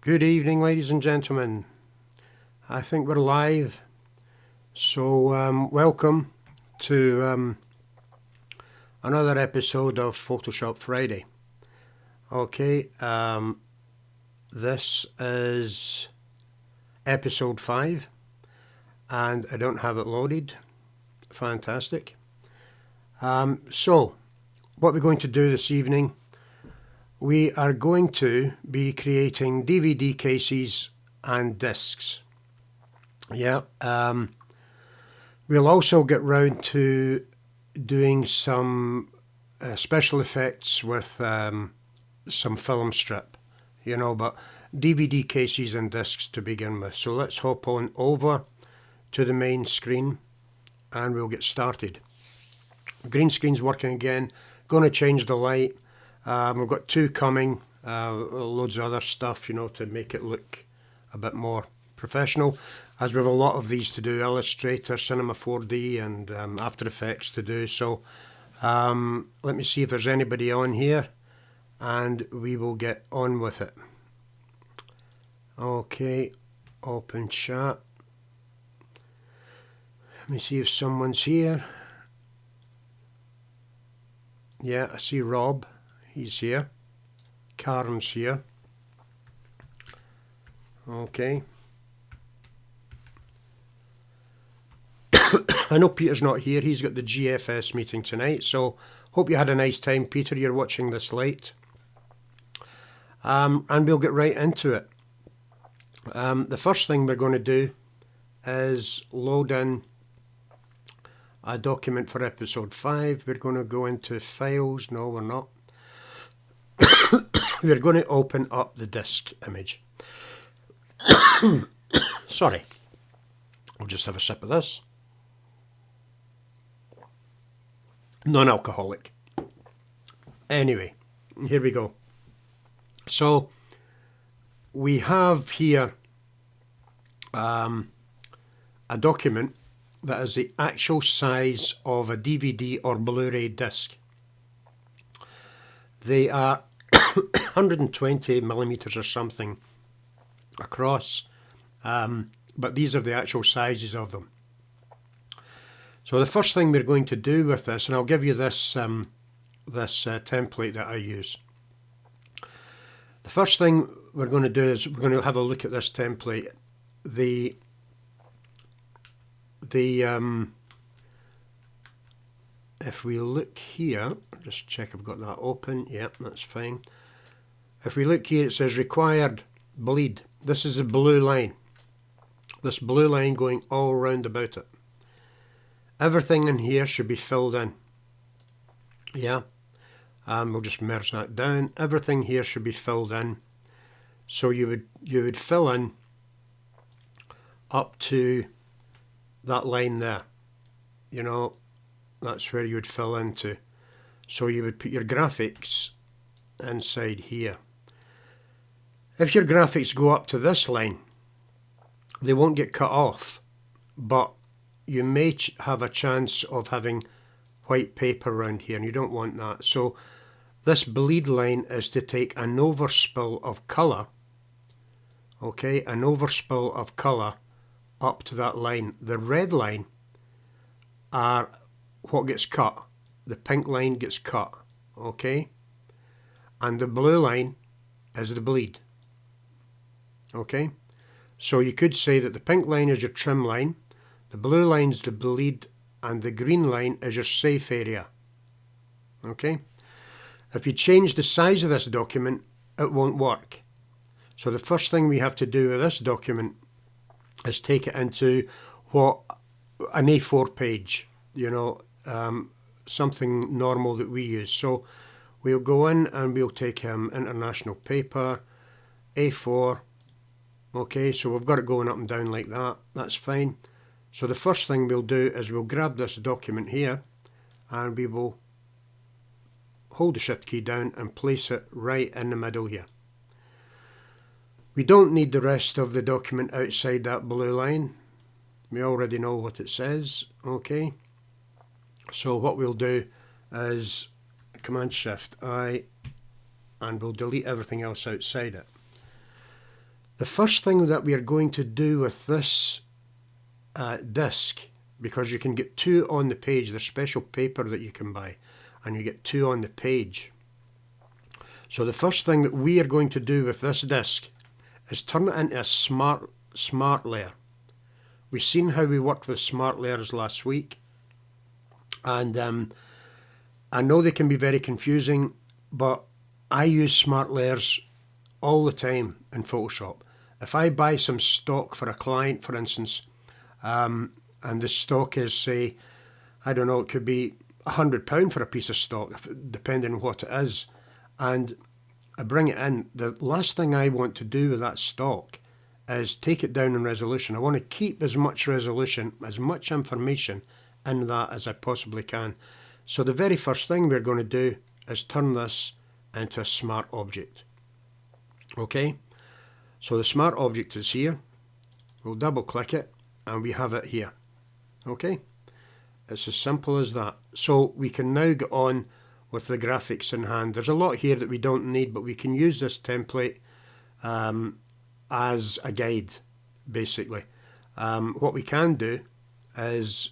Good evening, ladies and gentlemen. I think we're live, so welcome to another episode of Photoshop Friday. Okay, this is episode 5 and I don't have it loaded. Fantastic. So what we're going to do this evening, we are going to be creating DVD cases and discs. We'll also get round to doing some special effects with some film strip, but DVD cases and discs to begin with. So let's hop on over to the main screen and we'll get started. Green screen's working again. Going to change the light. We've got 2 coming, loads of other stuff, to make it look a bit more professional, as we have a lot of these to do, Illustrator, Cinema 4D and After Effects to do. So let me see if there's anybody on here and we will get on with it. Okay, open chat. Let me see if someone's here. Yeah, I see Rob. He's here. Karen's here. Okay. I know Peter's not here. He's got the GFS meeting tonight. So hope you had a nice time, Peter. You're watching this late. And we'll get right into it. The first thing we're going to do is load in a document for episode 5. We're going to go into files. No, we're not. We're going to open up the disk image. Sorry. I'll just have a sip of this. Non-alcoholic. Anyway, here we go. So we have here a document that is the actual size of a DVD or Blu-ray disc. They are 120 millimeters or something across, but these are the actual sizes of them. So the first thing we're going to do with this, and I'll give you this template that I use. The first thing we're going to do is we're going to have a look at this template. If we look here, just check I've got that open. Yep, that's fine. If we look here, it says required bleed. This is a blue line. This blue line going all round about it. Everything in here should be filled in. Yeah. We'll just merge that down. Everything here should be filled in. So you would fill in up to that line there. That's where you would fill into. So you would put your graphics inside here. If your graphics go up to this line, they won't get cut off, but you may have a chance of having white paper around here, and you don't want that. So this bleed line is to take an overspill of colour, okay, an overspill of colour up to that line. The red line are what gets cut. The pink line gets cut, okay, and the blue line is the bleed, okay. So you could say that the pink line is your trim line, the blue line is the bleed, and the green line is your safe area, okay. If you change the size of this document, it won't work. So the first thing we have to do with this document is take it into what an A4 page, something normal that we use. So we'll go in and we'll take international paper, A4. Okay, so we've got it going up and down like that. That's fine. So the first thing we'll do is we'll grab this document here and we will hold the shift key down and place it right in the middle here. We don't need the rest of the document outside that blue line. We already know what it says. Okay. So what we'll do is Command Shift I and we'll delete everything else outside it. The first thing that we are going to do with this disc, because you can get two on the page, there's special paper that you can buy, and you get two on the page. So the first thing that we are going to do with this disc is turn it into a smart layer. We've seen how we worked with smart layers last week, and I know they can be very confusing, but I use smart layers all the time in Photoshop. If I buy some stock for a client, for instance, and the stock is, say, I don't know, it could be £100 for a piece of stock, depending on what it is, and I bring it in, the last thing I want to do with that stock is take it down in resolution. I want to keep as much resolution, as much information in that as I possibly can. So the very first thing we're going to do is turn this into a smart object. Okay, so the smart object is here. We'll double click it and we have it here. Okay, it's as simple as that. So we can now get on with the graphics in hand. There's a lot here that we don't need, but we can use this template as a guide, basically. What we can do is,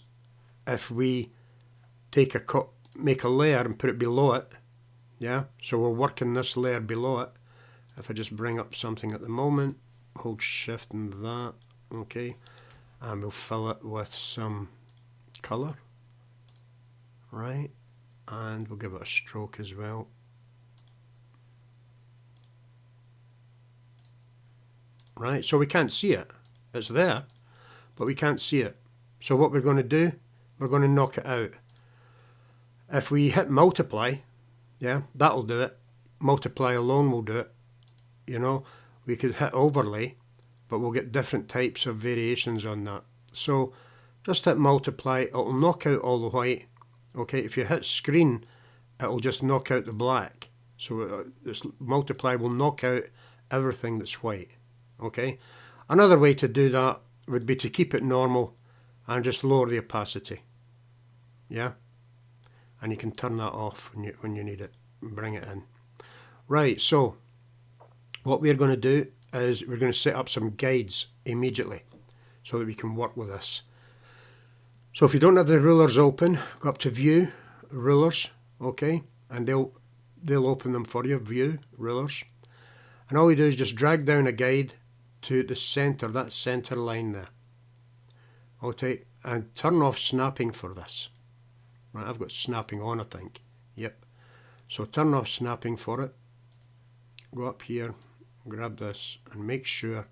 if we take make a layer and put it below it, yeah, so we're working this layer below it. If I just bring up something at the moment, hold shift and that, okay, and we'll fill it with some colour, right, and we'll give it a stroke as well. Right, so we can't see it. It's there, but we can't see it. So what we're going to do, we're going to knock it out. If we hit multiply, yeah, that'll do it. Multiply alone will do it. You know, we could hit overlay, but we'll get different types of variations on that. So just hit multiply, it'll knock out all the white. Okay, if you hit screen, it'll just knock out the black. So this multiply will knock out everything that's white. Okay, another way to do that would be to keep it normal and just lower the opacity. Yeah, and you can turn that off when you need it and bring it in. Right, so what we're going to do is we're going to set up some guides immediately so that we can work with this. So if you don't have the rulers open, go up to View, Rulers, okay, and they'll open them for you, View, Rulers. And all we do is just drag down a guide to the center, that center line there. Okay, and turn off snapping for this. Right, I've got snapping on, I think. Yep. So turn off snapping for it. Go up here, grab this, and make sure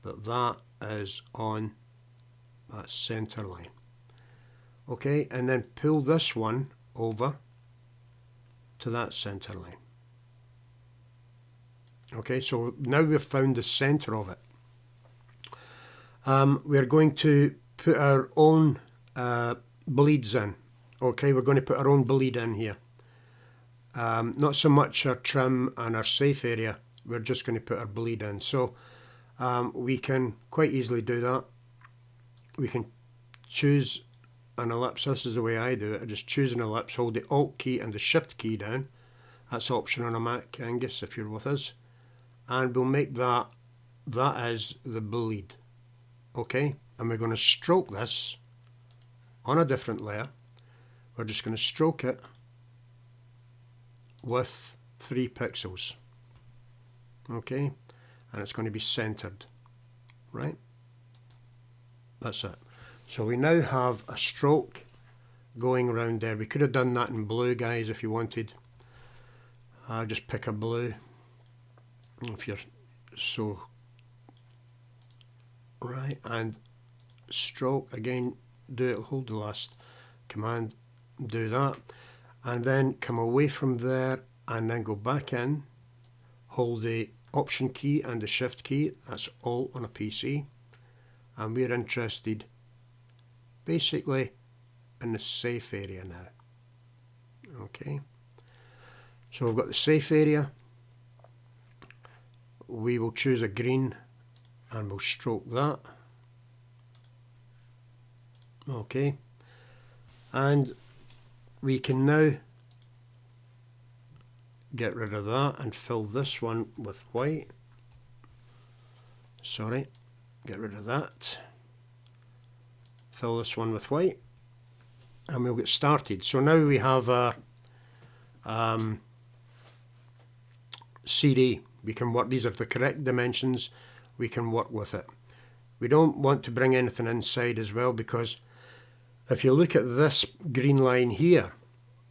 that that is on that center line. Okay, and then pull this one over to that center line. Okay, so now we've found the center of it. We're going to put our own bleeds in. Okay, we're going to put our own bleed in here. Not so much our trim and our safe area, we're just going to put our bleed in. So we can quite easily do that. We can choose an ellipse. This is the way I do it. I just choose an ellipse, hold the Alt key and the Shift key down. That's option on a Mac, Angus, if you're with us. And we'll make that is the bleed. Okay, and we're going to stroke this on a different layer. We're just going to stroke it with 3 pixels. Okay, and it's going to be centered, right? That's it. So we now have a stroke going around there. We could have done that in blue, guys, if you wanted. Just pick a blue if you're so right, and stroke again, do it, hold the last command, do that, and then come away from there and then go back in, hold the option key and the shift key. That's all on a PC, and we're interested basically in the safe area now. Okay, so we've got the safe area. We will choose a green and we'll stroke that. Okay, and we can now get rid of that and fill this one with white. Sorry, get rid of that. Fill this one with white, and we'll get started. So now we have our CD. We can work, these are the correct dimensions, we can work with it. We don't want to bring anything inside as well, because if you look at this green line here,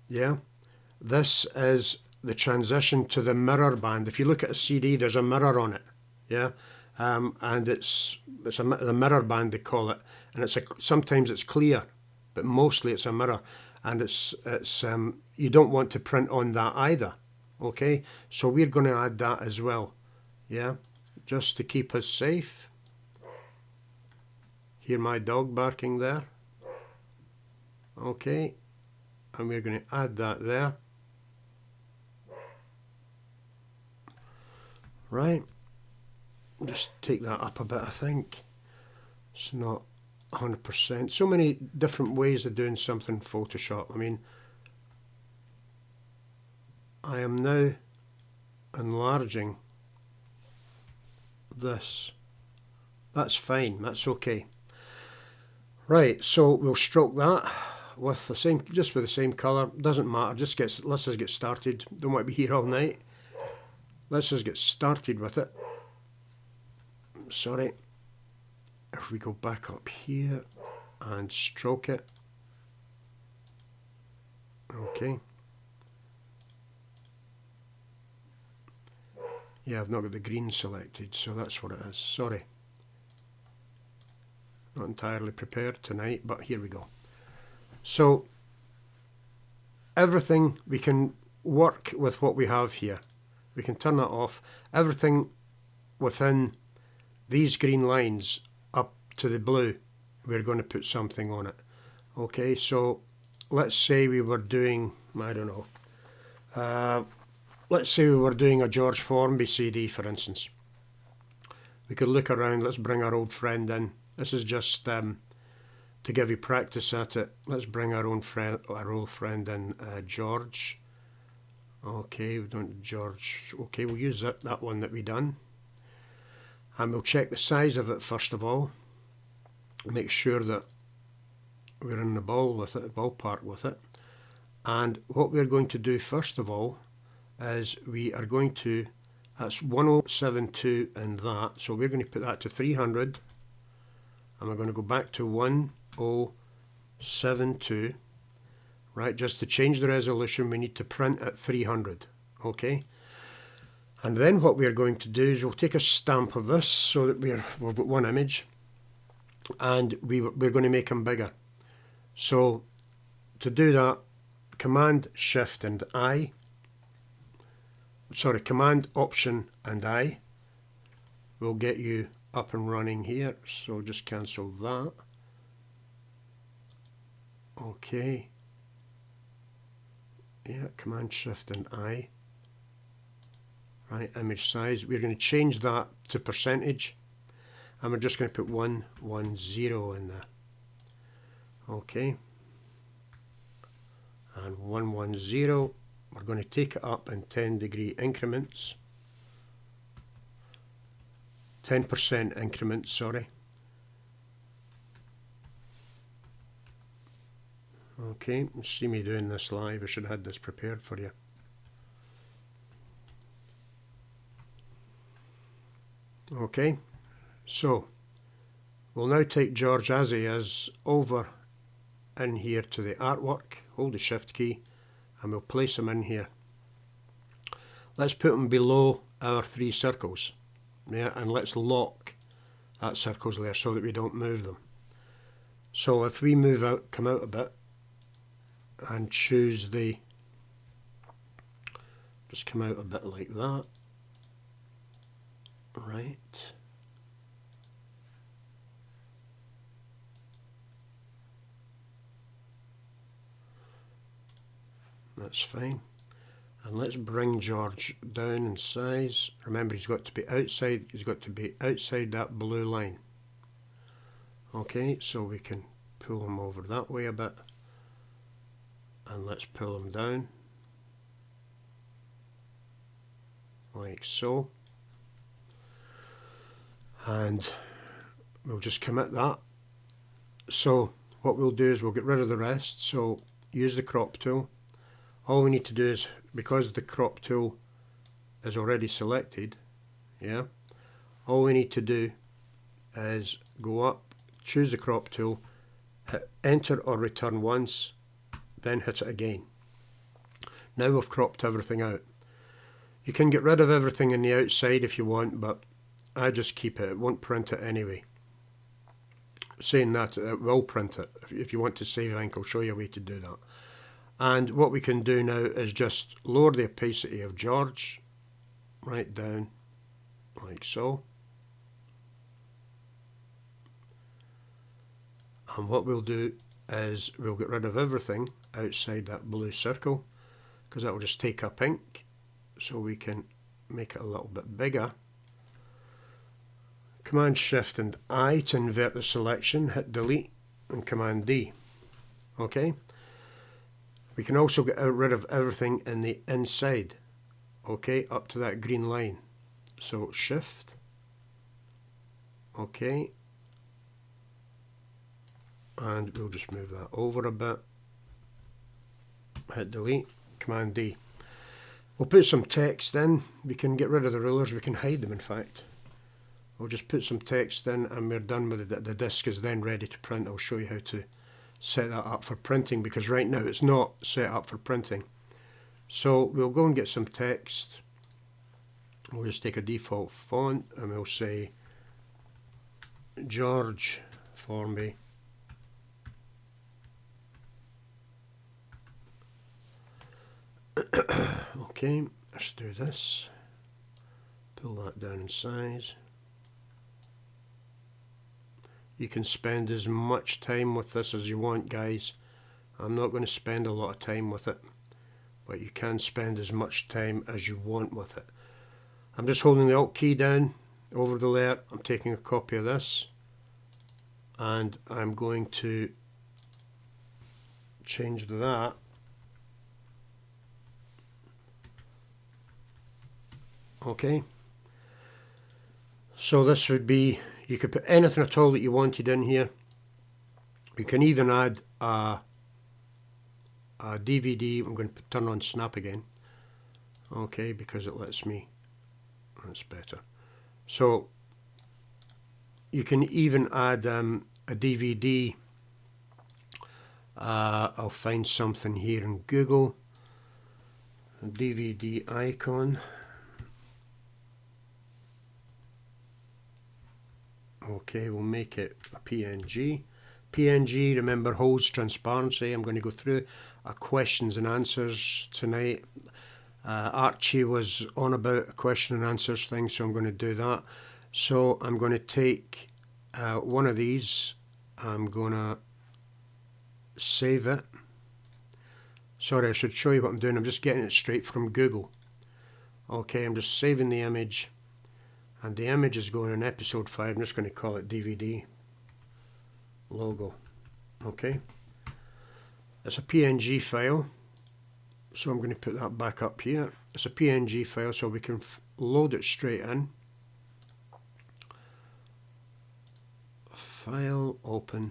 yeah, this is the transition to the mirror band. If you look at a CD, there's a mirror on it, yeah, and it's the mirror band they call it, and sometimes it's clear, but mostly it's a mirror, and it's you don't want to print on that either. Okay, so we're going to add that as well, yeah, just to keep us safe. Hear my dog barking there. Okay, and we're going to add that there. Right, just take that up a bit, I think. It's not 100%. So many different ways of doing something in Photoshop. I mean, I am now enlarging this. That's fine, that's okay. Right, so we'll stroke that with the same, just with the same colour. Doesn't matter, let's just get started. Don't want to be here all night. Let's just get started with it. Sorry. If we go back up here and stroke it. Okay. Yeah, I've not got the green selected, so that's what it is. Sorry. Not entirely prepared tonight, but here we go. So, everything, we can work with what we have here. We can turn that off. Everything within these green lines up to the blue, we're going to put something on it. Okay, so let's say we were doing, I don't know, let's say we were doing a George Formby CD, for instance. We could look around. Let's bring our old friend in. This is just to give you practice at it. Let's bring our old friend in, George. Okay, we don't George. Okay, we'll use that one that we done, and we'll check the size of it first of all. Make sure that we're in the ballpark with it. And what we're going to do first of all is we are going to, that's 1072 and that, so we're going to put that to 300, and we're going to go back to 1072. Right, just to change the resolution we need to print at 300, okay? And then what we're going to do is we'll take a stamp of this so that we've got one image, and we're going to make them bigger. So to do that, Command Shift and I, sorry, Command Option and I will get you up and running here. So just cancel that. Okay. Yeah, Command Shift and I. Right, image size. We're going to change that to percentage, and we're just going to put 110 in there. Okay. And 110, we're going to take it up in 10-degree increments. 10% increments, sorry. Okay, you see me doing this live. I should have had this prepared for you. Okay, so we'll now take George as he is over in here to the artwork. Hold the Shift key and we'll place him in here. Let's put him below our three circles. Yeah, and let's lock that circles there so that we don't move them. So if we move out, come out a bit, and choose the, just come out a bit like that, right, that's fine. And let's bring George down in size. Remember, he's got to be outside that blue line. Okay, so we can pull him over that way a bit. And let's pull them down like so, and we'll just commit that. So what we'll do is we'll get rid of the rest. So use the crop tool. All we need to do is, because the crop tool is already selected, yeah, all we need to do is go up, choose the crop tool, hit enter or return once, then hit it again. Now we've cropped everything out. You can get rid of everything in the outside if you want, but I just keep it. It won't print it anyway. Saying that, it will print it. If you want to save ink, I'll show you a way to do that. And what we can do now is just lower the opacity of George right down like so. And what we'll do is we'll get rid of everything outside that blue circle, because that will just take up ink. So we can make it a little bit bigger. Command Shift and I to invert the selection, hit delete, and Command D. Okay. We can also get rid of everything in the inside. Okay, up to that green line. So Shift. Okay. And we'll just move that over a bit. Hit delete, Command D. We'll put some text in. We can get rid of the rulers, we can hide them in fact. We'll just put some text in and we're done with it. The disk is then ready to print. I'll show you how to set that up for printing, because right now it's not set up for printing. So we'll go and get some text. We'll just take a default font and we'll say George Formby. Okay, let's do this. Pull that down in size. You can spend as much time with this as you want, guys. I'm not going to spend a lot of time with it, but you can spend as much time as you want with it. I'm just holding the Alt key down over the layer. I'm taking a copy of this and I'm going to change that . Okay, so this would be, you could put anything at all that you wanted in here. You can even add a DVD. I'm going to turn on snap again. Okay, because it lets me, that's better. So you can even add a DVD. I'll find something here in Google. A DVD icon. Okay, we'll make it a PNG. PNG, remember, holds transparency. I'm going to go through a questions and answers tonight. Archie was on about a question and answers thing, so I'm going to do that. So I'm going to take one of these. I'm going to save it. Sorry, I should show you what I'm doing. I'm just getting it straight from Google. Okay, I'm just saving the image. And the image is going in episode 5. I'm just going to call it DVD logo. Okay. It's a PNG file. So I'm going to put that back up here. It's a PNG file, so we can load it straight in. File, open.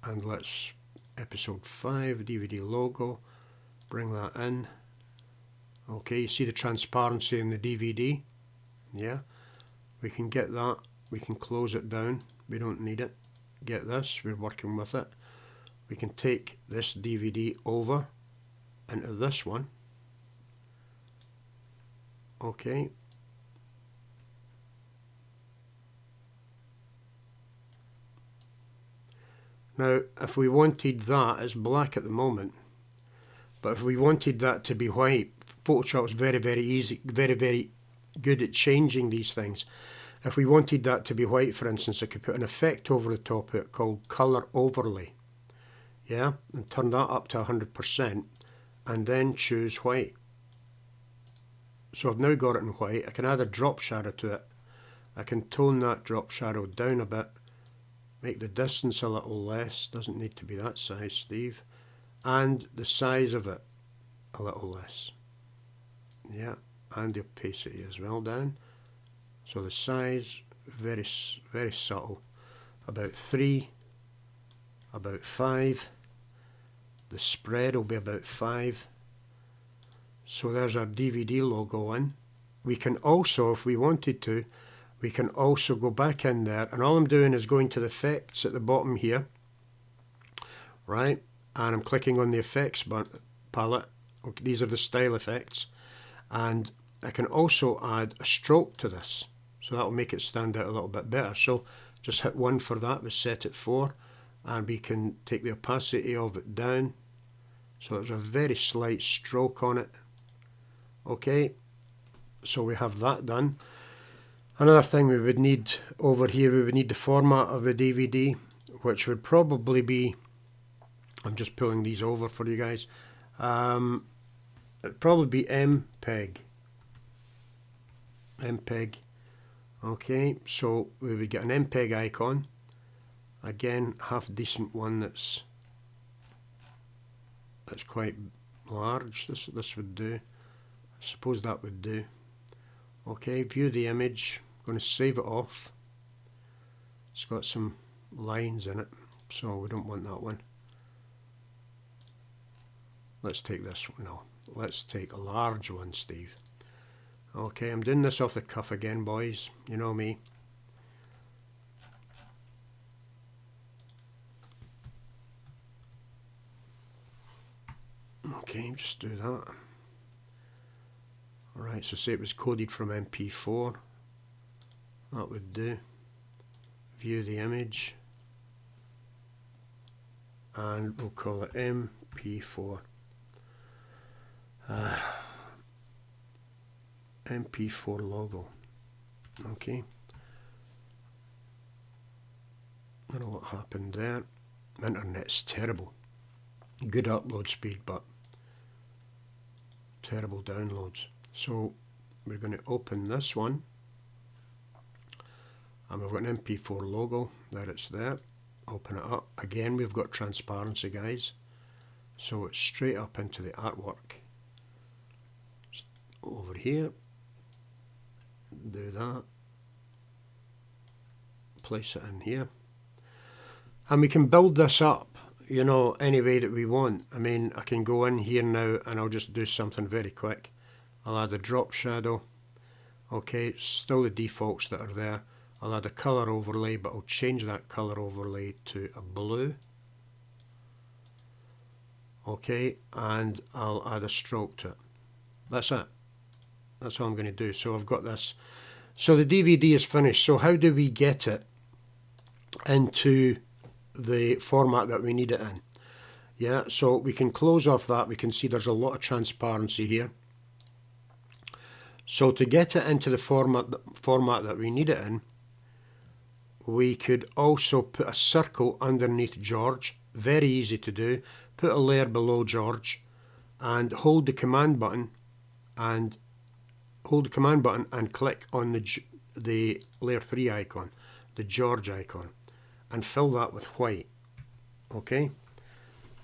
And let's, episode 5, DVD logo. Bring that in. Okay, you see the transparency in the DVD. Yeah, we can get that, we can close it down, we don't need it. Get this, we're working with it. We can take this DVD over into this one. Okay. Now, if we wanted that, it's black at the moment, but if we wanted that to be white, Photoshop's very, very easy, very good at changing these things. If we wanted that to be white, for instance, I could put an effect over the top of it called color overlay. Yeah, and turn that up to 100% and then choose white. So I've now got it in white. I can add a drop shadow to it. I can tone that drop shadow down a bit, make the distance a little less, doesn't need to be that size, Steve, and the size of it a little less. Yeah, and the opacity as well down. So the size, very subtle. About 3, about 5. The spread will be about 5. So there's our DVD logo in. We can also, if we wanted to, we can also go back in there, and all I'm doing is going to the effects at the bottom here, right, and I'm clicking on the effects palette. Okay, these are the style effects, and I can also add a stroke to this, so that will make it stand out a little bit better. So just hit 1 for that, we set it 4, and we can take the opacity of it down, so there's a very slight stroke on it. Okay, so we have that done. Another thing we would need over here, we would need the format of the DVD, which would probably be, I'm just pulling these over for you guys, it'd probably be Mpeg. Okay, so we would get an Mpeg icon, again half decent one that's quite large. This would do, I suppose that would do. Okay, view the image. I'm going to save it off. It's got some lines in it, so we don't want that one. Let's take this one. No, let's take a large one, Steve. Okay, I'm doing this off the cuff again, boys. You know me. Okay, just do that. Alright, so say it was coded from MP4. That would do. View the image. And we'll call it MP4. MP4 logo. Okay. I don't know what happened there. Internet's terrible. Good upload speed, but terrible downloads. So we're going to open this one, and we've got an MP4 logo. There, it's there. Open it up. Again, we've got transparency, guys. So it's straight up into the artwork. Just over here. Do that. Place it in here. And we can build this up, you know, any way that we want. I mean, I can go in here now and I'll just do something very quick. I'll add a drop shadow. Okay, still the defaults that are there. I'll add a color overlay, but I'll change that color overlay to a blue. Okay, and I'll add a stroke to it. That's it. That's all I'm going to do. So I've got this. So the DVD is finished. So how do we get it into the format that we need it in? Yeah, so we can close off that. We can see there's a lot of transparency here. So to get it into the format that we need it in, we could also put a circle underneath George. Very easy to do. Put a layer below George and hold the command button and click on the layer 3 icon, the George icon, and fill that with white. Okay,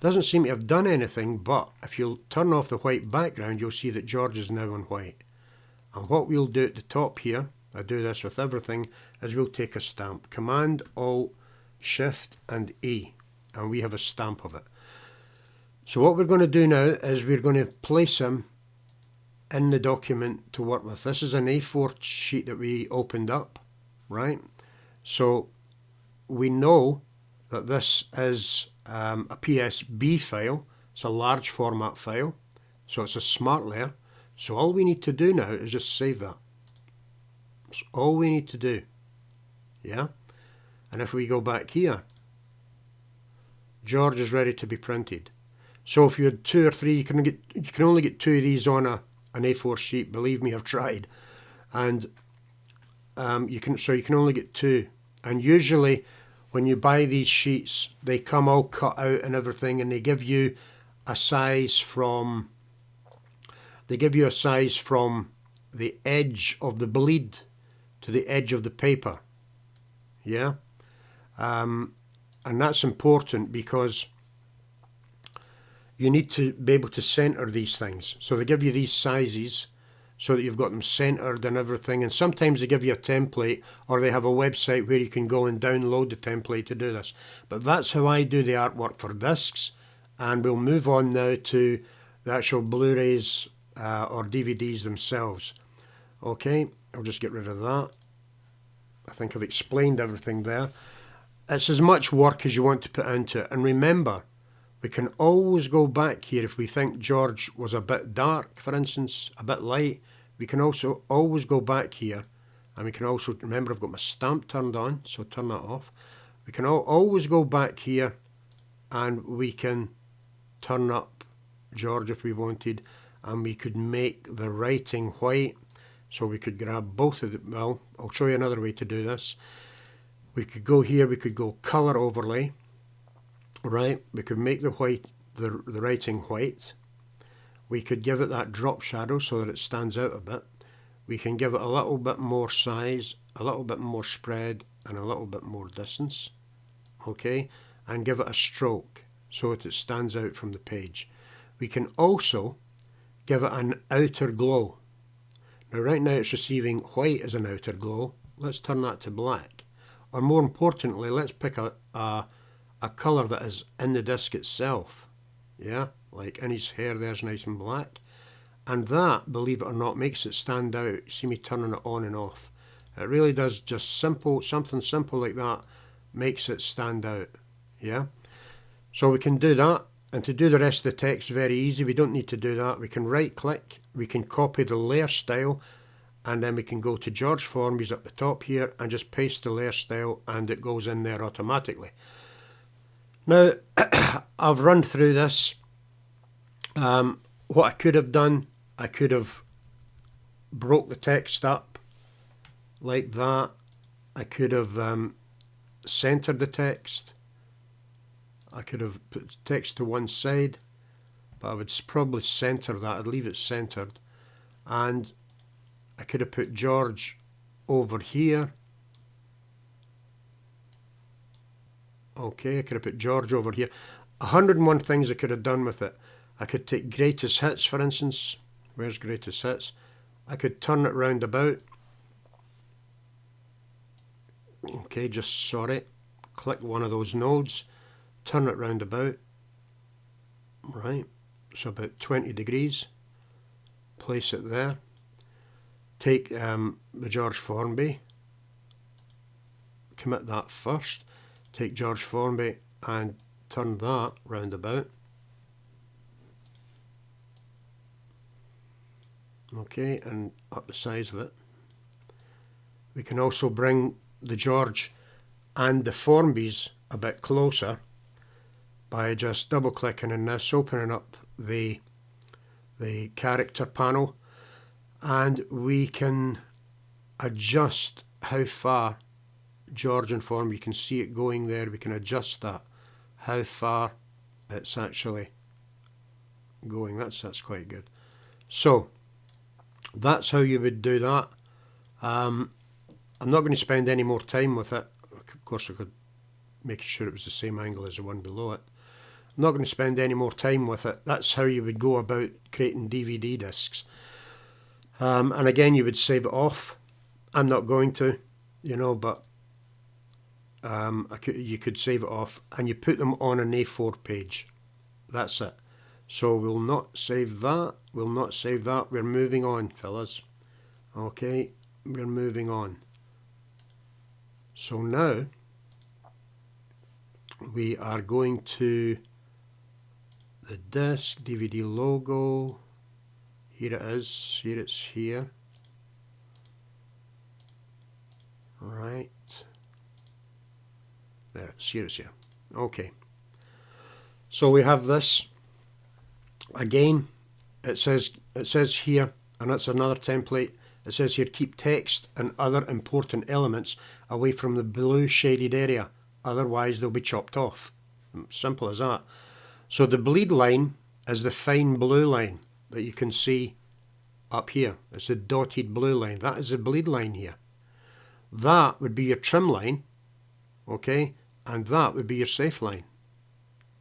doesn't seem to have done anything, but if you'll turn off the white background, you'll see that George is now on white. And what we'll do at the top here, I do this with everything, is we'll take a stamp. Command, Alt, Shift and E, and we have a stamp of it. So what we're going to do now is we're going to place him in the document to work with. This is an A4 sheet that we opened up, right? So we know that this is a Psb file. It's a large format file, so it's a smart layer. So all we need to do now is just save that. That's all we need to do. Yeah? And if we go back here, George is ready to be printed. So if you had 2 or 3, you can only get 2 of these on an A4 sheet. Believe me, I've tried. And you can only get 2. And usually when you buy these sheets, they come all cut out and everything, and they give you a size from the edge of the bleed to the edge of the paper. Yeah? And that's important because you need to be able to center these things. So they give you these sizes so that you've got them centered and everything. And sometimes they give you a template, or they have a website where you can go and download the template to do this. But that's how I do the artwork for discs. And we'll move on now to the actual Blu-rays or DVDs themselves. Okay, I'll just get rid of that. I think I've explained everything there. It's as much work as you want to put into it. And remember, we can always go back here if we think George was a bit dark, for instance, a bit light. We can also always go back here, and we can also, remember I've got my stamp turned on, so turn that off. We can always go back here, and we can turn up George if we wanted, and we could make the writing white. So we could grab both of them. Well, I'll show you another way to do this. We could go here, we could go color overlay, right? We could make the white, the writing white. We could give it that drop shadow so that it stands out a bit. We can give it a little bit more size, a little bit more spread, and a little bit more distance, okay? And give it a stroke so that it stands out from the page. We can also give it an outer glow. Now right now it's receiving white as an outer glow. Let's turn that to black. Or more importantly, let's pick a colour that is in the disc itself. Yeah, like in his hair there's nice and black. And that, believe it or not, makes it stand out. You see me turning it on and off. It really does, just simple, something simple like that makes it stand out. Yeah. So we can do that. And to do the rest of the text very easy, we don't need to do that. We can right click, we can copy the layer style, and then we can go to George Formby's at the top here and just paste the layer style, and it goes in there automatically. Now, I've run through this. What I could have done, I could have broke the text up like that. I could have centered the text. I could have put text to one side, but I would probably center that. I'd leave it centered. And I could have put George over here. Okay, I could have put George over here. 101 things I could have done with it. I could take greatest hits, for instance. Where's greatest hits? I could turn it round about. Okay, just sorry. Click one of those nodes. Turn it round about, right, so about 20 degrees, place it there, take the George Formby, commit that first, take George Formby and turn that round about, okay, and up the size of it. We can also bring the George and the Formbys a bit closer by just double clicking in this, opening up the character panel, and we can adjust how far George and Formby, you can see it going there, we can adjust that, how far it's actually going. That's quite good. So that's how you would do that. I'm not going to spend any more time with it. Of course I could make sure it was the same angle as the one below it. I'm not going to spend any more time with it. That's how you would go about creating DVD discs. And again, you would save it off. I'm not going to, you know, but you could save it off, and you put them on an A4 page. That's it. So we'll not save that. We'll not save that. We're moving on, fellas. Okay, we're moving on. So now we are going to the disc, DVD logo. Here it is. Here it's here. Right. There, it's here. It's here. Okay. So we have this. Again, it says here, and that's another template. It says here, keep text and other important elements away from the blue shaded area, otherwise they'll be chopped off. Simple as that. So the bleed line is the fine blue line that you can see up here. It's a dotted blue line. That is the bleed line here. That would be your trim line, okay, and that would be your safe line.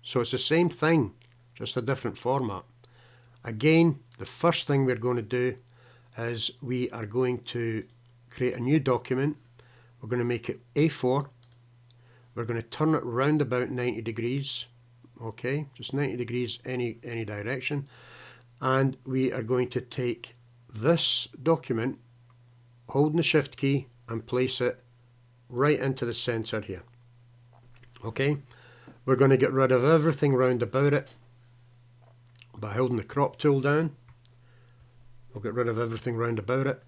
So it's the same thing, just a different format. Again, the first thing we're going to do is we are going to create a new document. We're going to make it A4. We're going to turn it round about 90 degrees. Okay, just 90 degrees any direction. And we are going to take this document, holding the shift key, and place it right into the center here. Okay, we're going to get rid of everything round about it by holding the crop tool down. We'll get rid of everything round about it.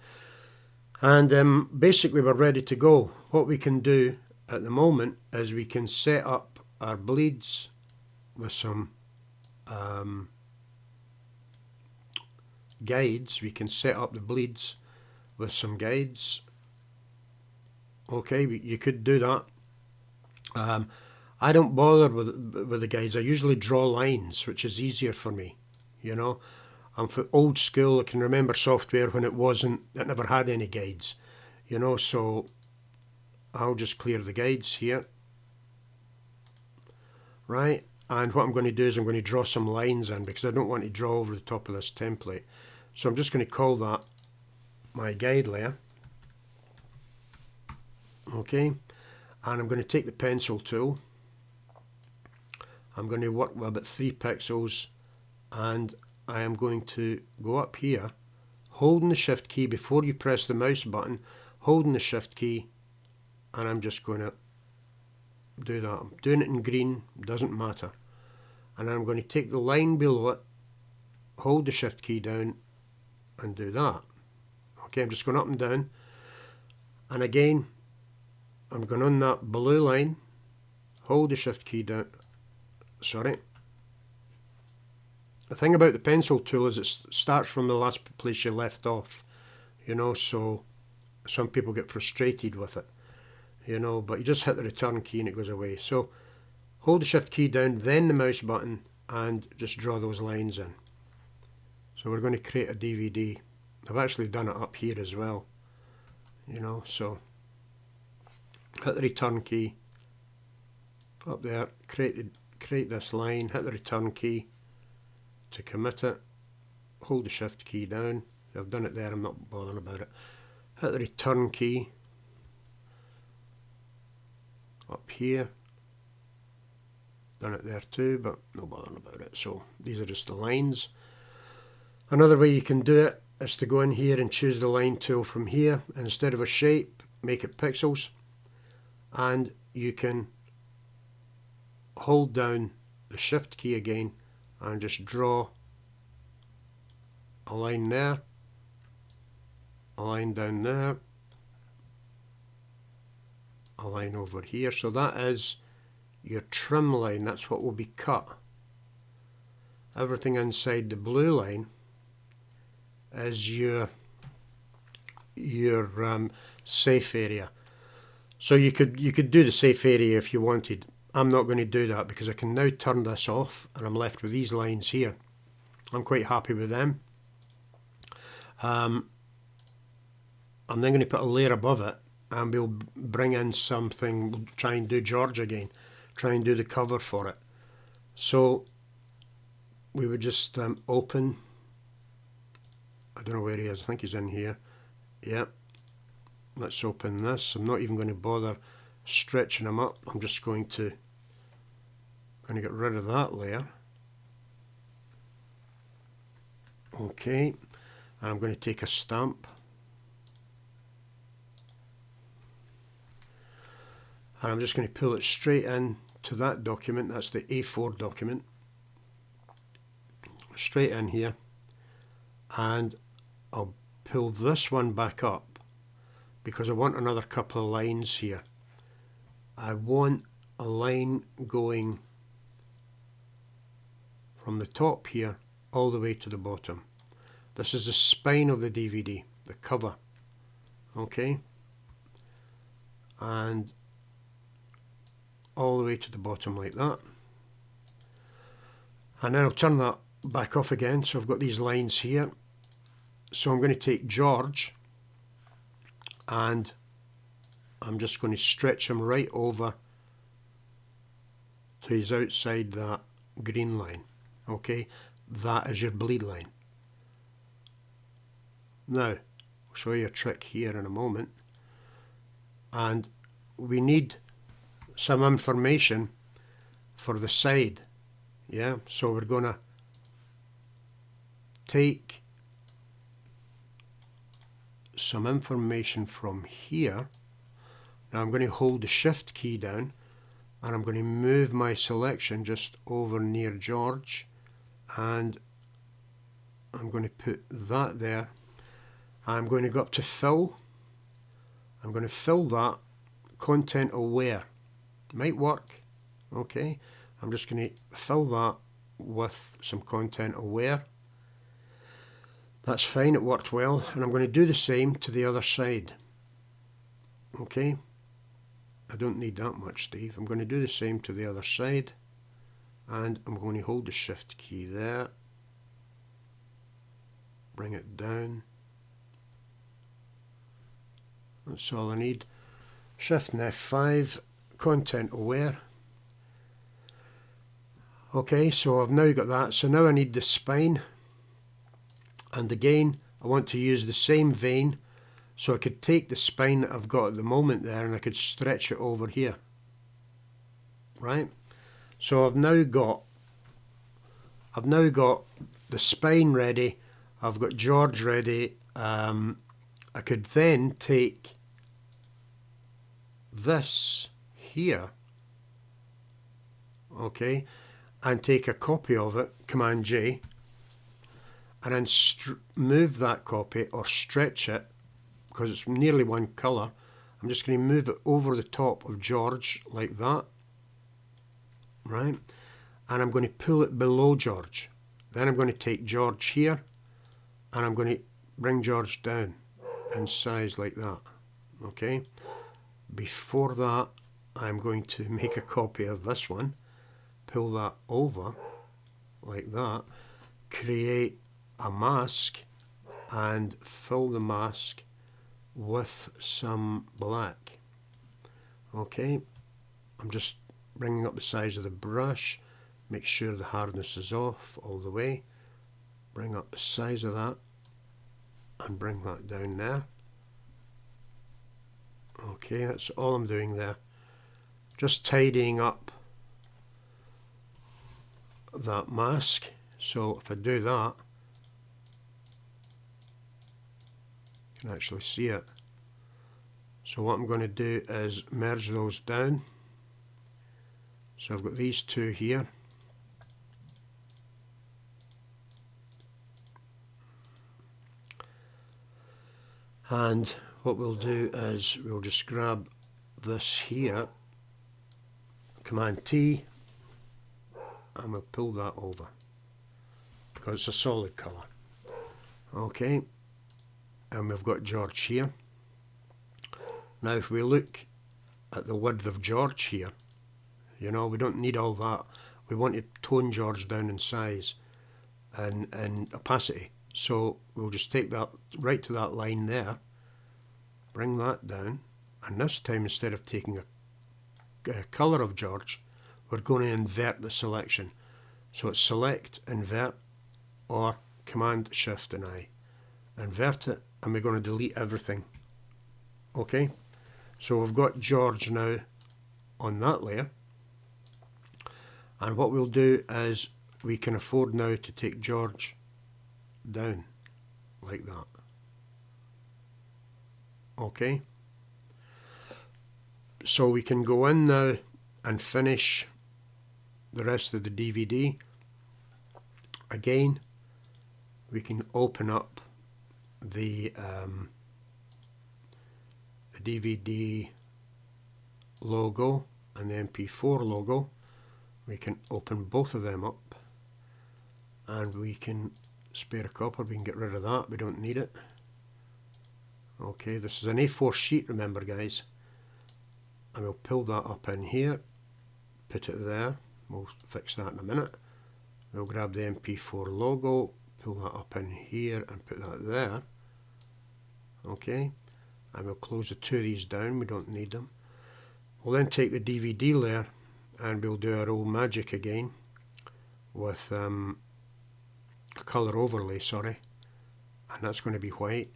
And basically we're ready to go. What we can do at the moment is we can set up our bleeds with some guides. We can set up the bleeds with some guides. Okay, you could do that. I don't bother with the guides. I usually draw lines, which is easier for me. You know, I'm for old school. I can remember software when it never had any guides. You know, so I'll just clear the guides here. Right, and what I'm going to do is I'm going to draw some lines in because I don't want to draw over the top of this template. So I'm just going to call that my guide layer. Okay, and I'm going to take the pencil tool. I'm going to work with about 3 pixels, and I am going to go up here, holding the shift key before you press the mouse button, holding the shift key, and I'm just going to do that. I'm doing it in green, doesn't matter. And I'm going to take the line below it, hold the shift key down, and do that. Okay, I'm just going up and down, and again I'm going on that blue line, hold the shift key down. Sorry. The thing about the pencil tool is it starts from the last place you left off, you know, so some people get frustrated with it, you know, but you just hit the return key and it goes away. So hold the shift key down, then the mouse button, and just draw those lines in. So we're going to create a DVD. I've actually done it up here as well, you know, so hit the return key, up there, create this line, hit the return key to commit it, hold the shift key down. I've done it there, I'm not bothering about it. Hit the return key up here, done it there too, but no bothering about it. So these are just the lines. Another way you can do it is to go in here and choose the line tool from here. Instead of a shape, make it pixels, and you can hold down the shift key again and just draw a line there, a line down there, a line over here. So that is your trim line. That's what will be cut. Everything inside the blue line is your safe area. So you could do the safe area if you wanted. I'm not going to do that because I can now turn this off and I'm left with these lines here. I'm quite happy with them. I'm then going to put a layer above it and we'll bring in something. We'll try and do George again, try and do the cover for it. So we would just open, I don't know where he is, I think he's in here. Yeah, let's open this. I'm not even going to bother stretching him up. I'm just going to get rid of that layer. Okay, and I'm going to take a stamp and I'm just going to pull it straight in to that document. That's the A4 document, straight in here, and I'll pull this one back up because I want another couple of lines here. I want a line going from the top here all the way to the bottom. This is the spine of the DVD, the cover. Okay, and all the way to the bottom like that. And then I'll turn that back off again. So I've got these lines here. So I'm going to take George and I'm just going to stretch him right over to his outside that green line. Okay, that is your bleed line. Now, I'll show you a trick here in a moment. And we need some information for the side. Yeah, so we're going to take some information from here. Now I'm going to hold the shift key down and I'm going to move my selection just over near George, and I'm going to put that there. I'm going to go up to fill. I'm going to fill that content aware. Might work. Okay, I'm just going to fill that with some content aware. That's fine, it worked well, and I'm going to do the same to the other side. Okay, I don't need that much, Steve. I'm going to do the same to the other side, and I'm going to hold the shift key there, bring it down. That's all I need. Shift and F5, content aware. Okay, so I've now got that. So now I need the spine. And again, I want to use the same vein. So I could take the spine that I've got at the moment there and I could stretch it over here. Right? So I've now got the spine ready. I've got George ready. I could then take this here, okay, and take a copy of it, Command J, and then move that copy or stretch it, because it's nearly one colour. I'm just going to move it over the top of George like that, right, and I'm going to pull it below George. Then I'm going to take George here and I'm going to bring George down in size like that. Okay, before that I'm going to make a copy of this one, pull that over like that, create a mask and fill the mask with some black. Okay, I'm just bringing up the size of the brush, make sure the hardness is off all the way, bring up the size of that and bring that down there. Okay, that's all I'm doing there. Just tidying up that mask. So if I do that, you can actually see it. So what I'm going to do is merge those down. So I've got these two here. And what we'll do is we'll just grab this here, Command T, and we'll pull that over because it's a solid colour. Okay, and we've got George here. Now if we look at the width of George here, you know, we don't need all that. We want to tone George down in size and opacity. So we'll just take that right to that line there, bring that down, and this time instead of taking a colour of George, we're going to invert the selection. So it's select, invert, or Command Shift and I. Invert it, and we're going to delete everything. Okay, so we've got George now on that layer, and what we'll do is we can afford now to take George down like that. Okay, so we can go in now and finish the rest of the DVD. Again, we can open up the DVD logo and the MP4 logo. We can open both of them up and we can spare a copper. We can get rid of that, we don't need it. Okay, this is an A4 sheet, remember guys, and we'll pull that up in here, put it there. We'll fix that in a minute. We'll grab the MP4 logo, pull that up in here and put that there. Okay, and we'll close the two of these down, we don't need them. We'll then take the DVD layer and we'll do our old magic again with a colour overlay, sorry, and that's going to be white,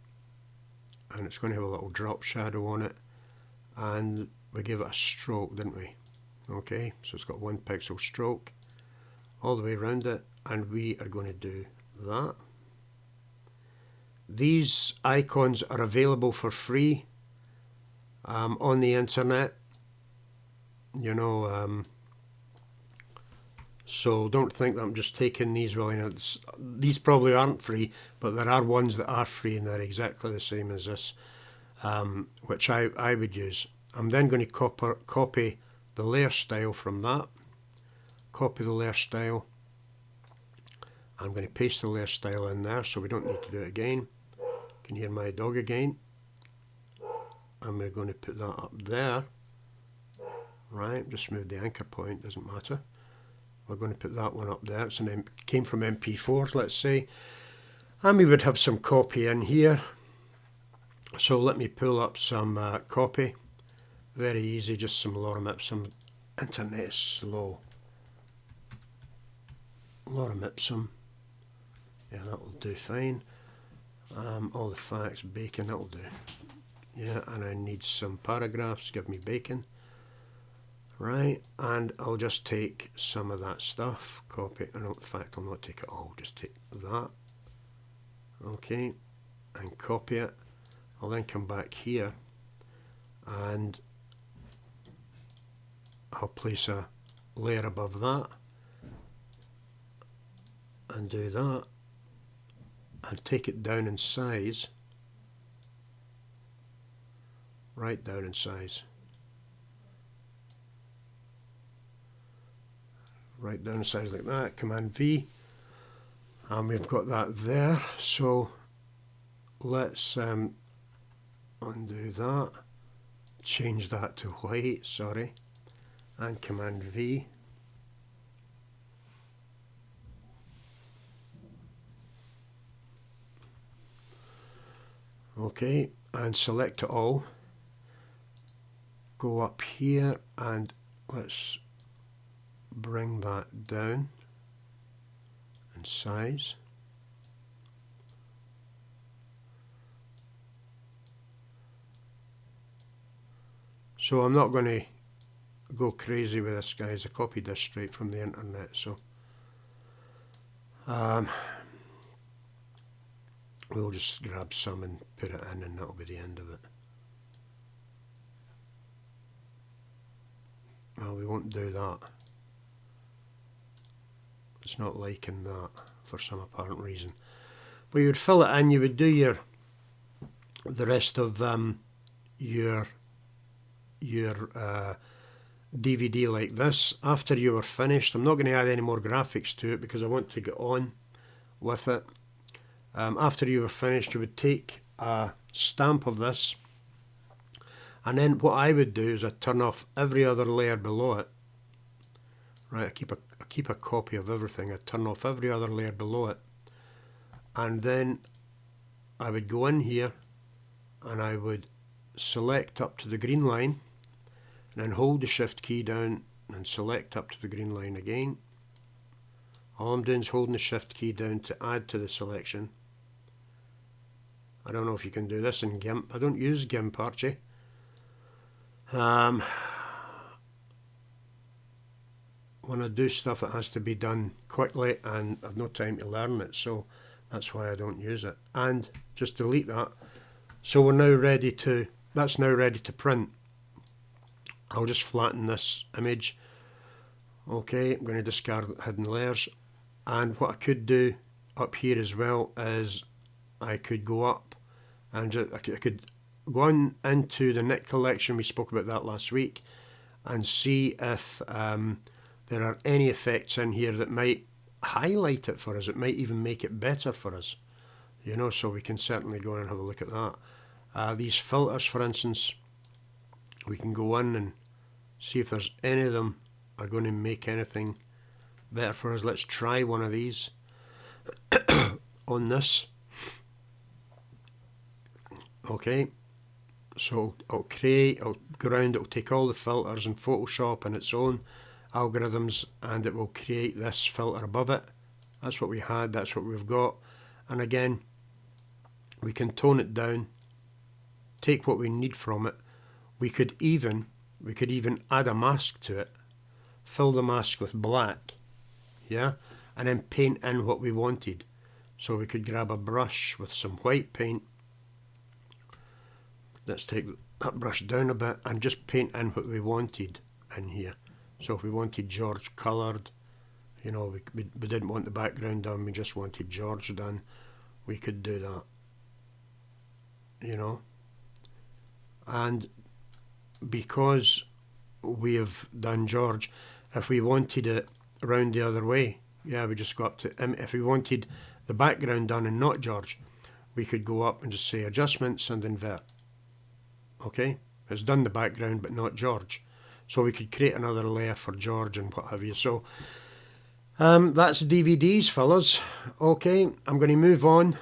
and it's going to have a little drop shadow on it, and we gave it a stroke, didn't we? Okay, so it's got 1 pixel stroke all the way around it, and we are going to do that. These icons are available for free on the internet, you know, so don't think that I'm just taking these willy-nilly. These probably aren't free, but there are ones that are free, and they're exactly the same as this, which I would use. I'm then going to copy the layer style from that. Copy the layer style. I'm going to paste the layer style in there, so we don't need to do it again. You can hear my dog again. And we're going to put that up there. Right, just move the anchor point, doesn't matter. We're going to put that one up there. It came from MP4s, let's say. And we would have some copy in here. So let me pull up some copy. Very easy, just some lorem ipsum. Internet is slow. Lorem ipsum. Yeah, that will do fine. All the facts, bacon, that will do. Yeah, and I need some paragraphs, give me bacon. Right, and I'll just take some of that stuff, copy, and in fact I'll not take it all, just take that. Okay, and copy it. I'll then come back here and I'll place a layer above that and do that and take it down in size, right down in size, right down in size like that, Command V, and we've got that there. So let's undo that, change that to white, sorry, and Command V. Okay, and select it all. Go up here and let's bring that down in size. So I'm not going to go crazy with this, guys. I copied this straight from the internet, so we'll just grab some and put it in, and that'll be the end of it. Well, we won't do that. It's not liking that for some apparent reason. But you would fill it in, you would do the rest of your DVD like this. After you were finished, I'm not going to add any more graphics to it because I want to get on with it. After you were finished, you would take a stamp of this, and then what I would do is I'd turn off every other layer below it. Right, I keep a copy of everything. I'd turn off every other layer below it, and then I would go in here and I would select up to the green line, and then hold the shift key down and select up to the green line again. All I'm doing is holding the shift key down to add to the selection. I don't know if you can do this in GIMP. I don't use GIMP, Archie. When I do stuff, it has to be done quickly, and I've no time to learn it, so that's why I don't use it. And just delete that. So we're now ready to, that's now ready to print. I'll just flatten this image. Okay, I'm going to discard hidden layers. And what I could do up here as well is I could go up and I could go on into the knit collection. We spoke about that last week, and see if there are any effects in here that might highlight it for us. It might even make it better for us, you know, so we can certainly go and have a look at that. These filters, for instance, we can go in and see if there's any of them are going to make anything better for us. Let's try one of these on this. Okay, so it'll take all the filters in Photoshop and its own algorithms, and it will create this filter above it. That's what we had, that's what we've got. And again, We can tone it down, take what we need from it. We could even add a mask to it, fill the mask with black, yeah, and then paint in what we wanted. So we could grab a brush with some white paint. Let's take that brush down a bit and just paint in what we wanted in here. So if we wanted George coloured, you know, we didn't want the background done, we just wanted George done, we could do that, you know. And because we have done George, if we wanted it round the other way, yeah, we just go up to, if we wanted the background done and not George, we could go up and just say adjustments and invert. Okay, it's done the background but not George. So we could create another layer for George and what have you. So that's DVDs, fellas. Okay, I'm going to move on.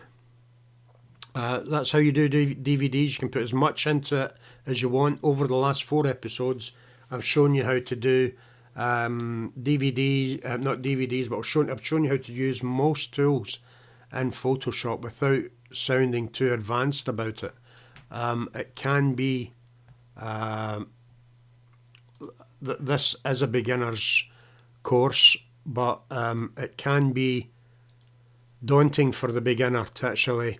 That's how you do DVDs. You can put as much into it as you want. Over the last 4 episodes, I've shown you how to do DVDs, not DVDs, but I've shown you how to use most tools in Photoshop without sounding too advanced about it. It can be, this is a beginner's course, but it can be daunting for the beginner to actually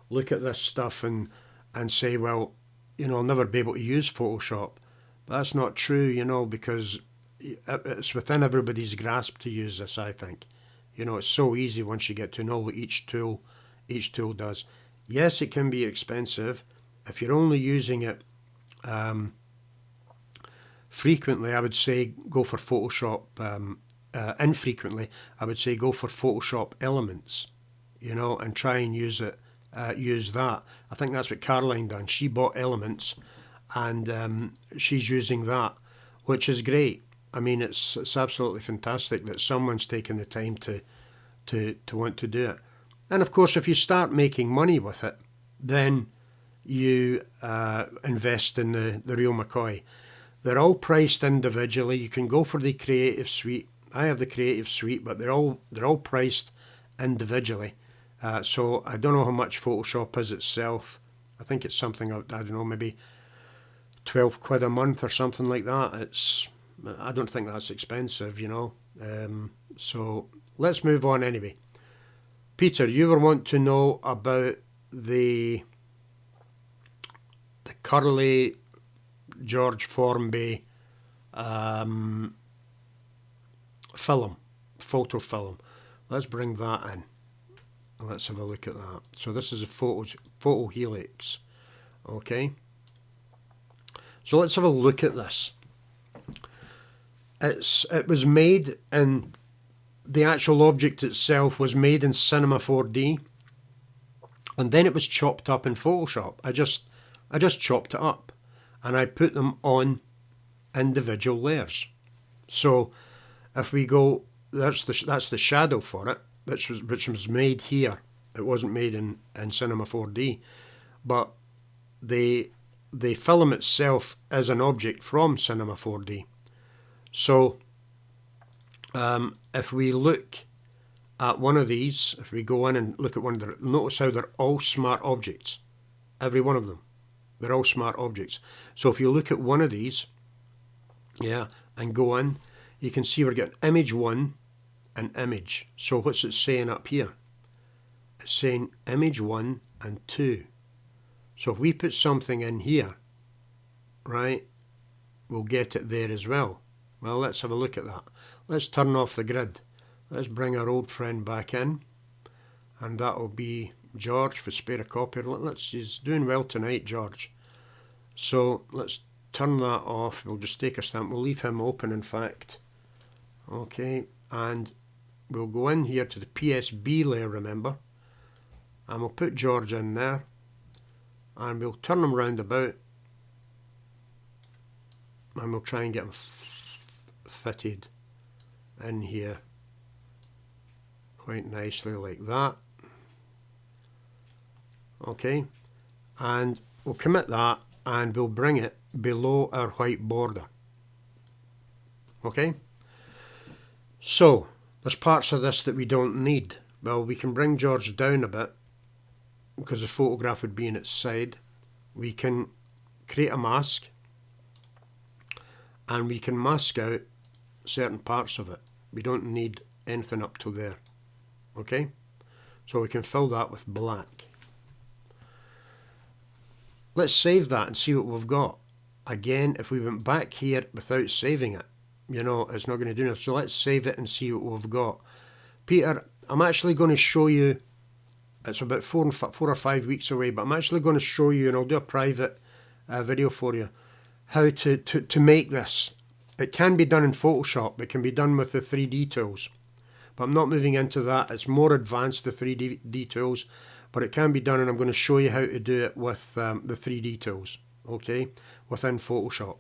look at this stuff and say, well, you know, I'll never be able to use Photoshop. But that's not true, you know, because it's within everybody's grasp to use this, I think. You know, it's so easy once you get to know what each tool does. Yes, it can be expensive. If you're only using it frequently, I would say go for Photoshop. Infrequently, I would say go for Photoshop Elements, you know, and try and use it. Use that. I think that's what Caroline done. She bought Elements, and she's using that, which is great. I mean, it's absolutely fantastic that someone's taken the time to want to do it. And of course, if you start making money with it, then you invest in the real McCoy. They're all priced individually. You can go for the Creative Suite. I have the Creative Suite, but they're all priced individually. So I don't know how much Photoshop is itself. I think it's something, I don't know, maybe 12 quid a month or something like that. I don't think that's expensive, you know. So let's move on anyway. Peter, you were wanting to know about the Curly George Formby photo film. Let's bring that in. Let's have a look at that. So this is a photo helix. Okay. So let's have a look at this. It was made in, the actual object itself was made in Cinema 4D, and then it was chopped up in Photoshop. I just chopped it up and I put them on individual layers. So if we go, that's the shadow for it, which was made here. It wasn't made in Cinema 4D, but the film itself is an object from Cinema 4D. So if we look at one of these, if we go in and look at one of them, notice how they're all smart objects. Every one of them. They're all smart objects. So if you look at one of these, yeah, and go in, you can see we're getting image 1 and image. So what's it saying up here? It's saying image 1 and 2. So if we put something in here, right, we'll get it there as well. Well, let's have a look at that. Let's turn off the grid. Let's bring our old friend back in, and that will be George for spare a copy. He's doing well tonight, George. So let's turn that off. We'll just take a stamp. We'll leave him open, in fact. Okay, and we'll go in here to the Psb layer, remember, and we'll put George in there, and we'll turn him round about, and we'll try and get him fitted in here quite nicely like that. Okay, and we'll commit that and we'll bring it below our white border. Okay, so there's parts of this that we don't need. Well, we can bring George down a bit because the photograph would be in its side, we can create a mask and we can mask out certain parts of it. We don't need anything up to there. Okay, so we can fill that with black. Let's save that and see what we've got. Again, if we went back here without saving it, you know, it's not going to do nothing. So let's save it and see what we've got. Peter, I'm actually going to show you, it's about 4 or 5 weeks away, but I'm actually going to show you, and I'll do a private video for you, how to make this. It can be done in Photoshop. It can be done with the 3D tools. But I'm not moving into that. It's more advanced, the 3D tools. But it can be done, and I'm going to show you how to do it with the 3D tools, okay, within Photoshop.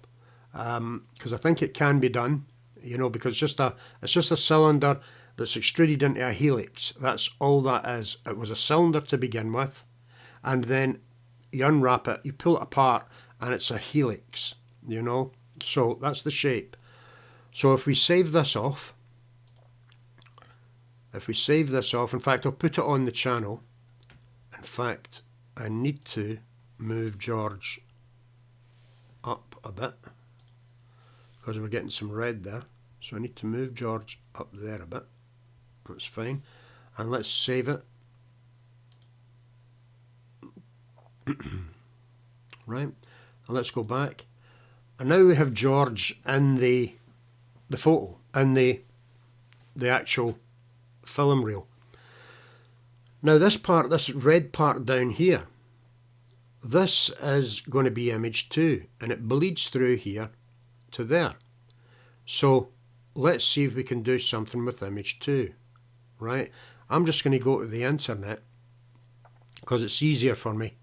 Because I think it can be done, you know, because it's just a cylinder that's extruded into a helix. That's all that is. It was a cylinder to begin with, and then you unwrap it, you pull it apart, and it's a helix, you know. So that's the shape. So if we save this off, in fact, I'll put it on the channel. In fact, I need to move George up a bit because we're getting some red there. So I need to move George up there a bit. That's fine. And let's save it. Right. And let's go back. And now we have George in the photo, in the actual film reel. Now this part, this red part down here, this is going to be image 2, and it bleeds through here to there. So let's see if we can do something with image 2, right? I'm just going to go to the internet because it's easier for me,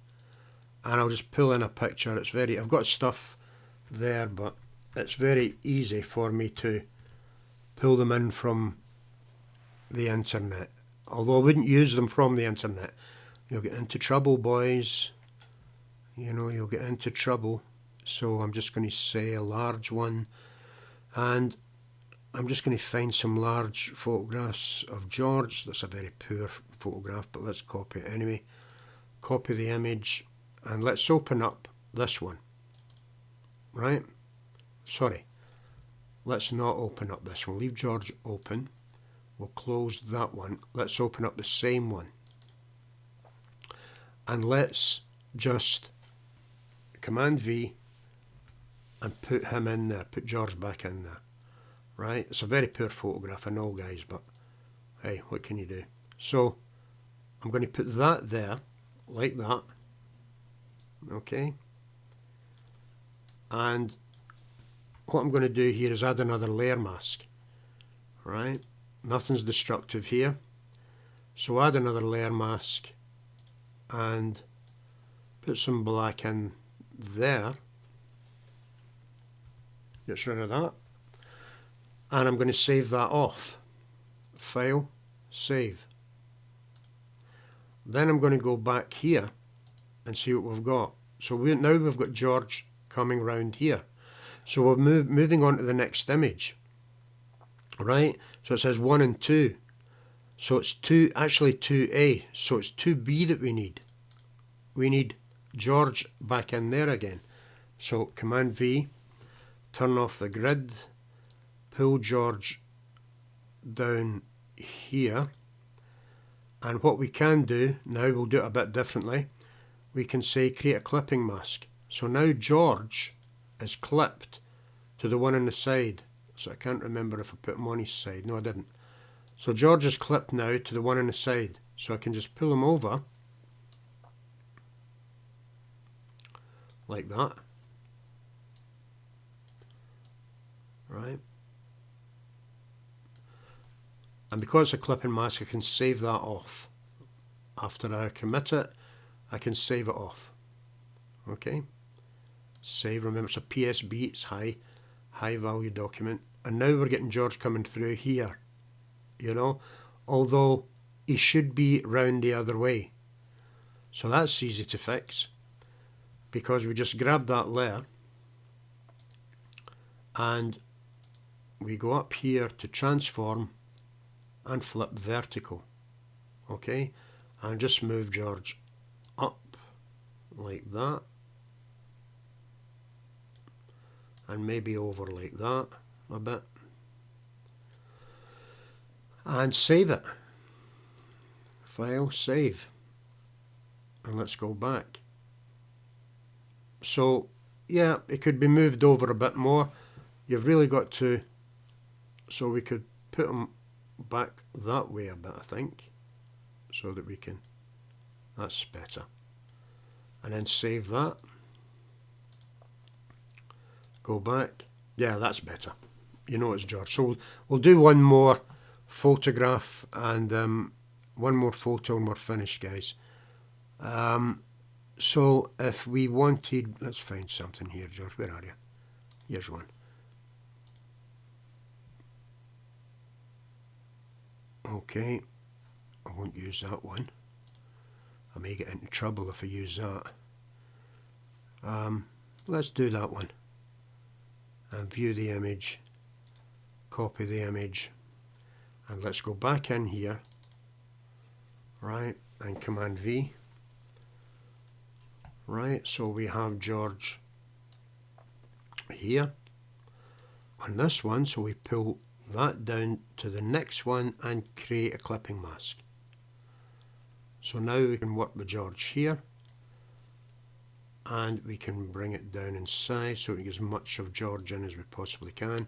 and I'll just pull in a picture. I've got stuff there, but it's very easy for me to pull them in from the internet. Although I wouldn't use them from the internet. You'll get into trouble, boys. You know, you'll get into trouble. So I'm just going to say a large one. And I'm just going to find some large photographs of George. That's a very poor photograph, but let's copy it anyway. Copy the image. And let's open up this one. Right? Sorry. Let's not open up this one. Leave George open. We'll close that one. Let's open up the same one. And let's just Command V and put him in there. Put George back in there. Right? It's a very poor photograph, I know, guys, but hey, what can you do? So I'm going to put that there, like that. Okay? And what I'm going to do here is add another layer mask. Right? Nothing's destructive here. So add another layer mask and put some black in there. Get rid of that. And I'm going to save that off. File, save. Then I'm going to go back here and see what we've got. So now we've got George coming round here. So we're moving on to the next image. Right? So it says 1 and 2. So it's actually 2A. So it's 2B that we need. We need George back in there again. So Command V, turn off the grid, pull George down here. And what we can do, now we'll do it a bit differently. We can say create a clipping mask. So now George is clipped to the one on the side. So I can't remember if I put him on his side. No, I didn't. So George is clipped now to the one on the side. So I can just pull him over. Like that. Right. And because it's a clipping mask, I can save that off. After I commit it, I can save it off. Okay. Save. Remember, it's a Psb. It's high value document. And now we're getting George coming through here. You know, although he should be round the other way. So that's easy to fix, because we just grab that layer and we go up here to transform and flip vertical. Okay, and just move George up like that, and maybe over like that a bit, and save it. File, save, and let's go back. So yeah, it could be moved over a bit more. You've really got to, so we could put them back that way a bit, I think, so that we can, that's better. And then save that. Go back. Yeah, that's better. You know it's George. So we'll do one more photograph and one more photo and we're finished, guys. So if we wanted, let's find something here, George. Where are you? Here's one. Okay, I won't use that one. I may get into trouble if I use that. Let's do that one. And view the image, copy the image, and let's go back in here, right, and Command V. Right, so we have George here on this one, so we pull that down to the next one and create a clipping mask. So now we can work with George here, and we can bring it down in size so we get as much of George in as we possibly can.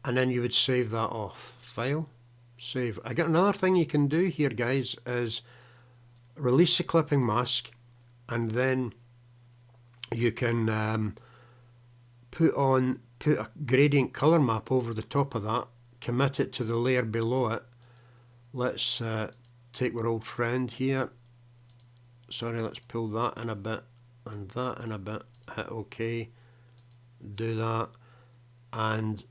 And then you would save that off. File, save. I got another thing you can do here, guys, is release the clipping mask, and then you can put a gradient color map over the top of that, commit it to the layer below it. Let's take our old friend here. Sorry, let's pull that in a bit and that in a bit. Hit OK. Do that, and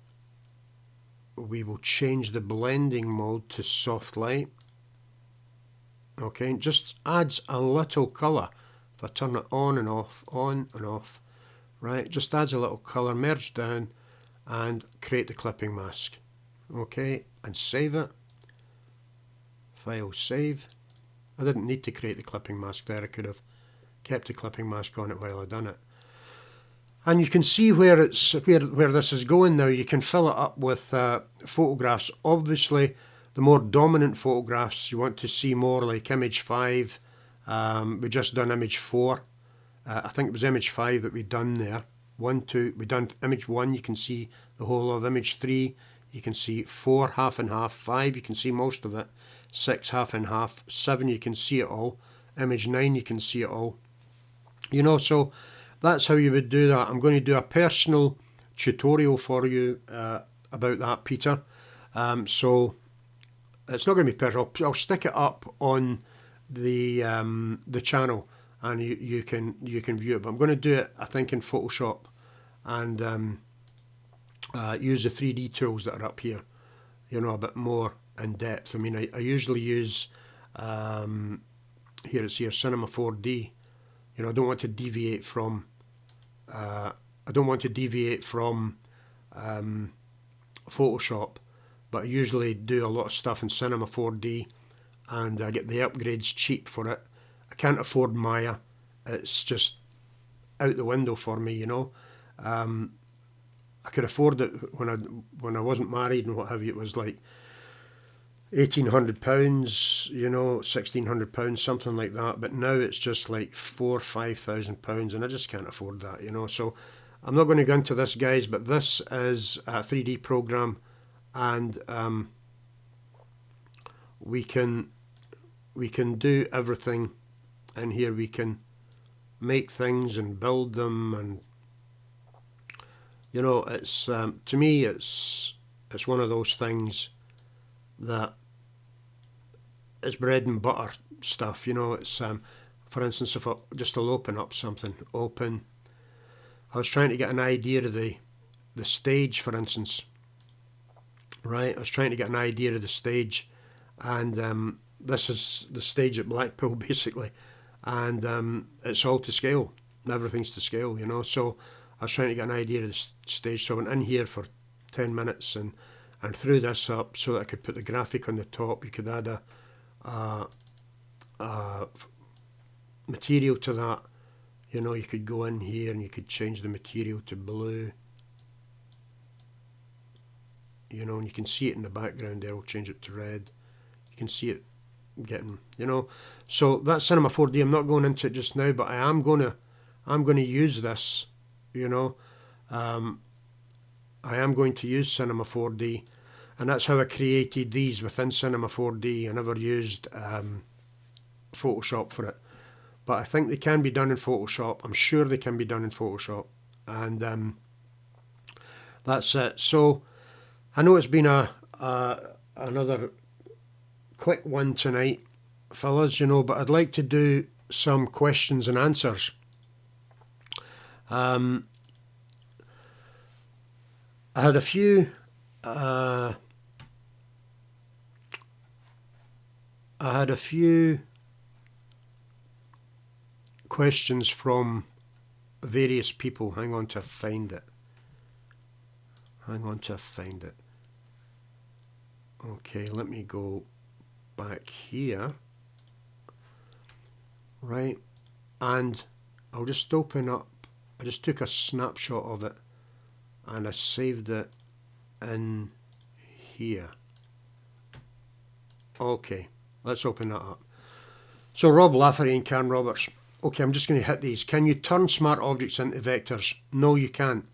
we will change the blending mode to soft light. Okay, just adds a little color. If I turn it on and off, right, just adds a little color, merge down, and create the clipping mask. Okay, and save it. File, save. I didn't need to create the clipping mask there. I could have kept the clipping mask on it while I done it. And you can see where it's where this is going now. You can fill it up with photographs. Obviously, the more dominant photographs you want to see more, like image 5. We just done image 4. I think it was image 5 that we done there. 1, 2. We done image 1. You can see the whole of image 3. You can see 4 half and half. 5 you can see most of it. 6 half and half. 7 you can see it all. Image 9 you can see it all. You know, so that's how you would do that. I'm going to do a personal tutorial for you about that, Peter. So it's not going to be personal. I'll stick it up on the channel, and you can view it. But I'm going to do it, I think, in Photoshop, and use the 3D tools that are up here. You know, a bit more in depth. I mean, I usually use here it's here Cinema 4D. You know, I don't want to deviate from Photoshop, but I usually do a lot of stuff in Cinema 4D, and I get the upgrades cheap for it. I can't afford Maya. It's just out the window for me, you know. I could afford it when I wasn't married and what have you. It was like £1,800, you know, £1,600, something like that. But now it's just like £4,000 or £5,000, and I just can't afford that, you know. So I'm not going to go into this, guys, but this is a 3D program, and we can do everything in here. We can make things and build them, and you know, it's to me it's one of those things that it's bread and butter stuff, you know. It's for instance, if I'll open up something, I was trying to get an idea of the stage, for instance, right? I was trying to get an idea of the stage, and this is the stage at Blackpool basically, and it's all to scale, everything's to scale, you know. So I was trying to get an idea of the stage, so I went in here for 10 minutes and threw this up so that I could put the graphic on the top. You could add material to that, you know, you could go in here and you could change the material to blue. You know, and you can see it in the background there. We'll change it to red. You can see it getting, you know. So that's Cinema 4D. I'm not going into it just now, but I'm gonna use this, you know. I am going to use Cinema 4D, and that's how I created these within Cinema 4D. I never used Photoshop for it, but I think they can be done in Photoshop. I'm sure they can be done in Photoshop, and that's it. So I know it's been another quick one tonight, fellas, you know, but I'd like to do some questions and answers. I had a few questions from various people. Hang on to find it. Okay, let me go back here. Right, and I'll just open up. I just took a snapshot of it and I saved it in here. Okay, let's open that up. So Rob Lafferty and Karen Roberts. Okay, I'm just going to hit these. Can you turn smart objects into vectors? No, you can't.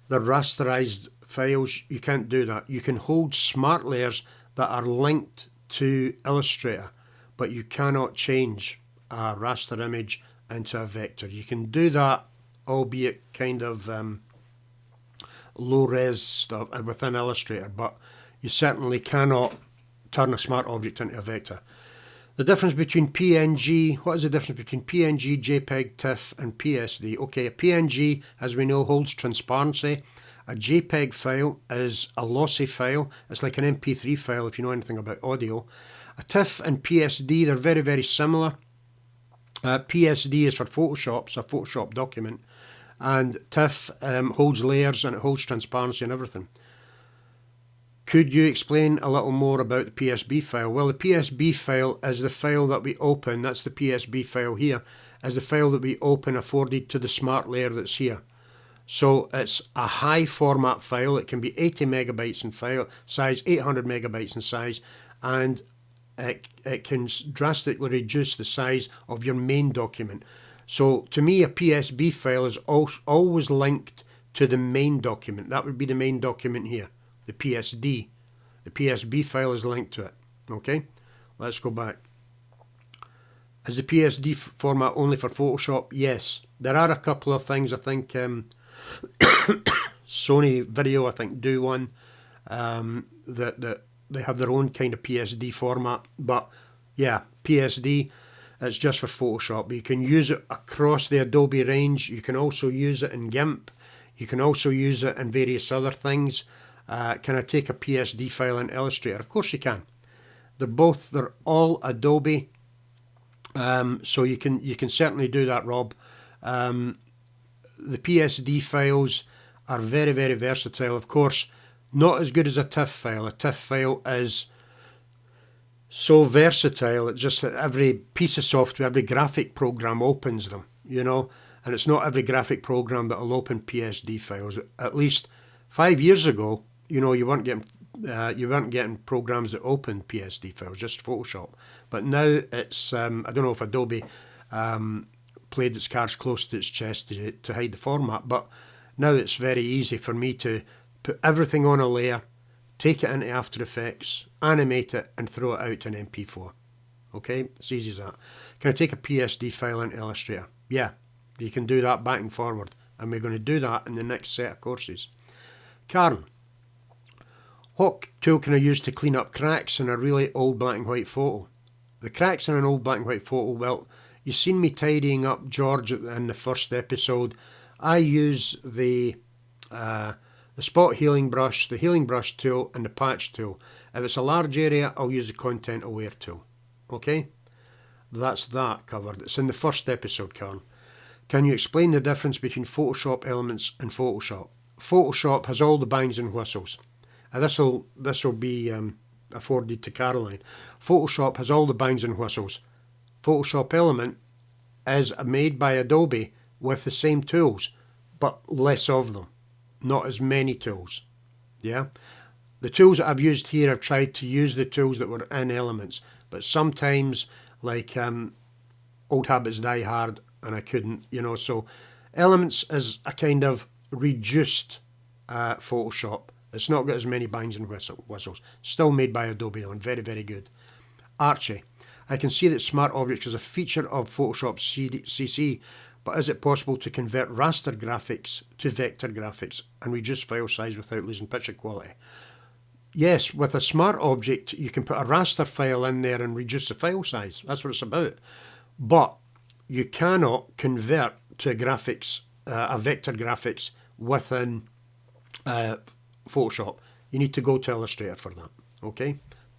They're rasterized files. You can't do that. You can hold smart layers that are linked to Illustrator, but you cannot change a raster image into a vector. You can do that, albeit kind of low res stuff within Illustrator, but you certainly cannot turn a smart object into a vector. The difference between PNG, what is the difference between PNG, JPEG, TIFF and PSD? Okay, a PNG, as we know, holds transparency. A JPEG file is a lossy file. It's like an MP3 file if you know anything about audio. A TIFF and PSD, they're very, very similar. PSD is for Photoshop, it's a Photoshop document. And TIFF holds layers and it holds transparency and everything. Could you explain a little more about the Psb file? Well, the Psb file is the file that we open. That's the Psb file here. Is the file that we open afforded to the smart layer that's here. So it's a high format file. It can be 80 megabytes in file size, 800 megabytes in size, and it can drastically reduce the size of your main document. So to me, a Psb file is always linked to the main document. That would be the main document here, the PSD. The Psb file is linked to it. Okay, let's go back. Is the PSD format only for Photoshop? Yes. There are a couple of things. I think Sony Video, I think, do one that they have their own kind of PSD format. But yeah, PSD, it's just for Photoshop. You can use it across the Adobe range. You can also use it in GIMP. You can also use it in various other things. Can I take a PSD file in Illustrator? Of course you can. They're all Adobe. So you can certainly do that, Rob. The PSD files are very, very versatile. Of course, not as good as a TIFF file. A TIFF file is so versatile. It's just that every piece of software, every graphic program opens them, you know, and it's not every graphic program that will open PSD files. At least 5 years ago, you know, you weren't getting programs that opened PSD files, just Photoshop. But now it's I don't know if Adobe played its cards close to its chest to hide the format, but now it's very easy for me to put everything on a layer, take it into After Effects, animate it, and throw it out in MP4. Okay, it's easy as that. Can I take a PSD file into Illustrator? Yeah, you can do that back and forward, and we're going to do that in the next set of courses. Karen, what tool can I use to clean up cracks in a really old black and white photo? The cracks in an old black and white photo, well, you've seen me tidying up George in the first episode. I use the spot healing brush, the healing brush tool, and the patch tool. If it's a large area, I'll use the content aware tool. Okay? That's that covered. It's in the first episode, Karen. Can you explain the difference between Photoshop elements and Photoshop? Photoshop has all the bangs and whistles. This will be afforded to Caroline. Photoshop has all the bangs and whistles. Photoshop element is made by Adobe with the same tools, but less of them. Not as many tools. Yeah? The tools that I've used here, I've tried to use the tools that were in Elements, but sometimes, like Old Habits Die Hard, and I couldn't, you know, so Elements is a kind of reduced Photoshop. It's not got as many bangs and whistles. Still made by Adobe though, and very, very good. Archie. I can see that Smart Objects is a feature of Photoshop CC, but is it possible to convert raster graphics to vector graphics and reduce file size without losing picture quality? Yes, with a Smart Object, you can put a raster file in there and reduce the file size. That's what it's about. But you cannot convert to graphics, a vector graphics within Photoshop. You need to go to Illustrator for that. Okay,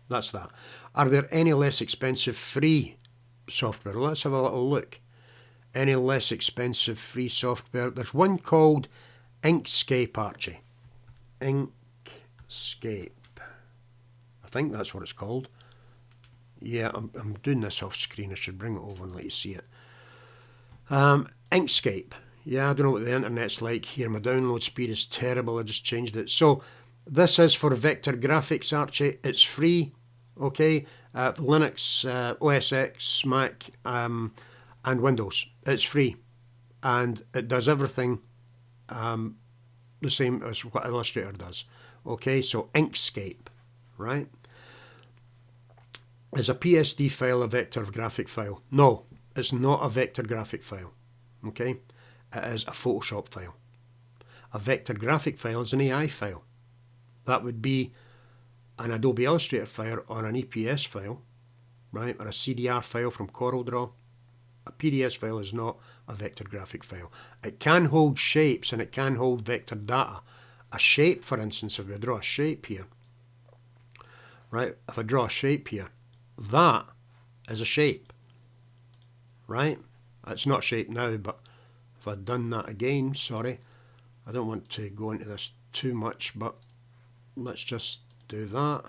that's that. Are there any less expensive free software? Let's have a little look. Any less expensive free software? There's one called Inkscape, Archie. Inkscape. I think that's what it's called. Yeah, I'm doing this off screen. I should bring it over and let you see it. Inkscape. Yeah, I don't know what the internet's like here. My download speed is terrible. I just changed it. So this is for vector graphics, Archie. It's free. Okay, Linux, OS X, Mac, and Windows. It's free, and it does everything the same as what Illustrator does. Okay, so Inkscape, right? Is a PSD file a vector graphic file? No, it's not a vector graphic file. Okay, it is a Photoshop file. A vector graphic file is an AI file. That would be an Adobe Illustrator file or an EPS file, right, or a CDR file from CorelDRAW. A PDS file is not a vector graphic file. It can hold shapes and it can hold vector data. A shape, for instance, if I draw a shape here, right, if I draw a shape here, that is a shape, right? It's not a shape now, but if I'd done that again, sorry, I don't want to go into this too much, but let's just do that.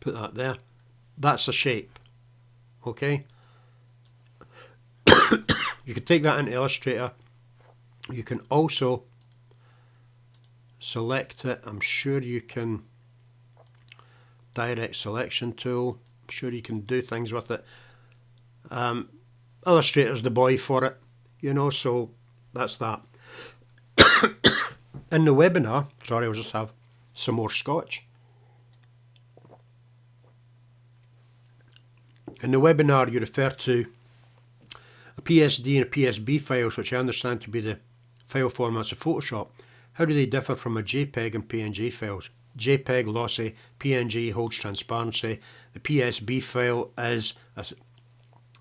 Put that there. That's a shape. Okay? You can take that into Illustrator. You can also select it. I'm sure you can direct selection tool. I'm sure you can do things with it. Illustrator's the boy for it, you know, so that's that. In the webinar, sorry, I'll just have some more scotch. In the webinar, you refer to a PSD and a Psb files, which I understand to be the file formats of Photoshop. How do they differ from a Jpeg and PNG files? Jpeg lossy, PNG holds transparency. The Psb file is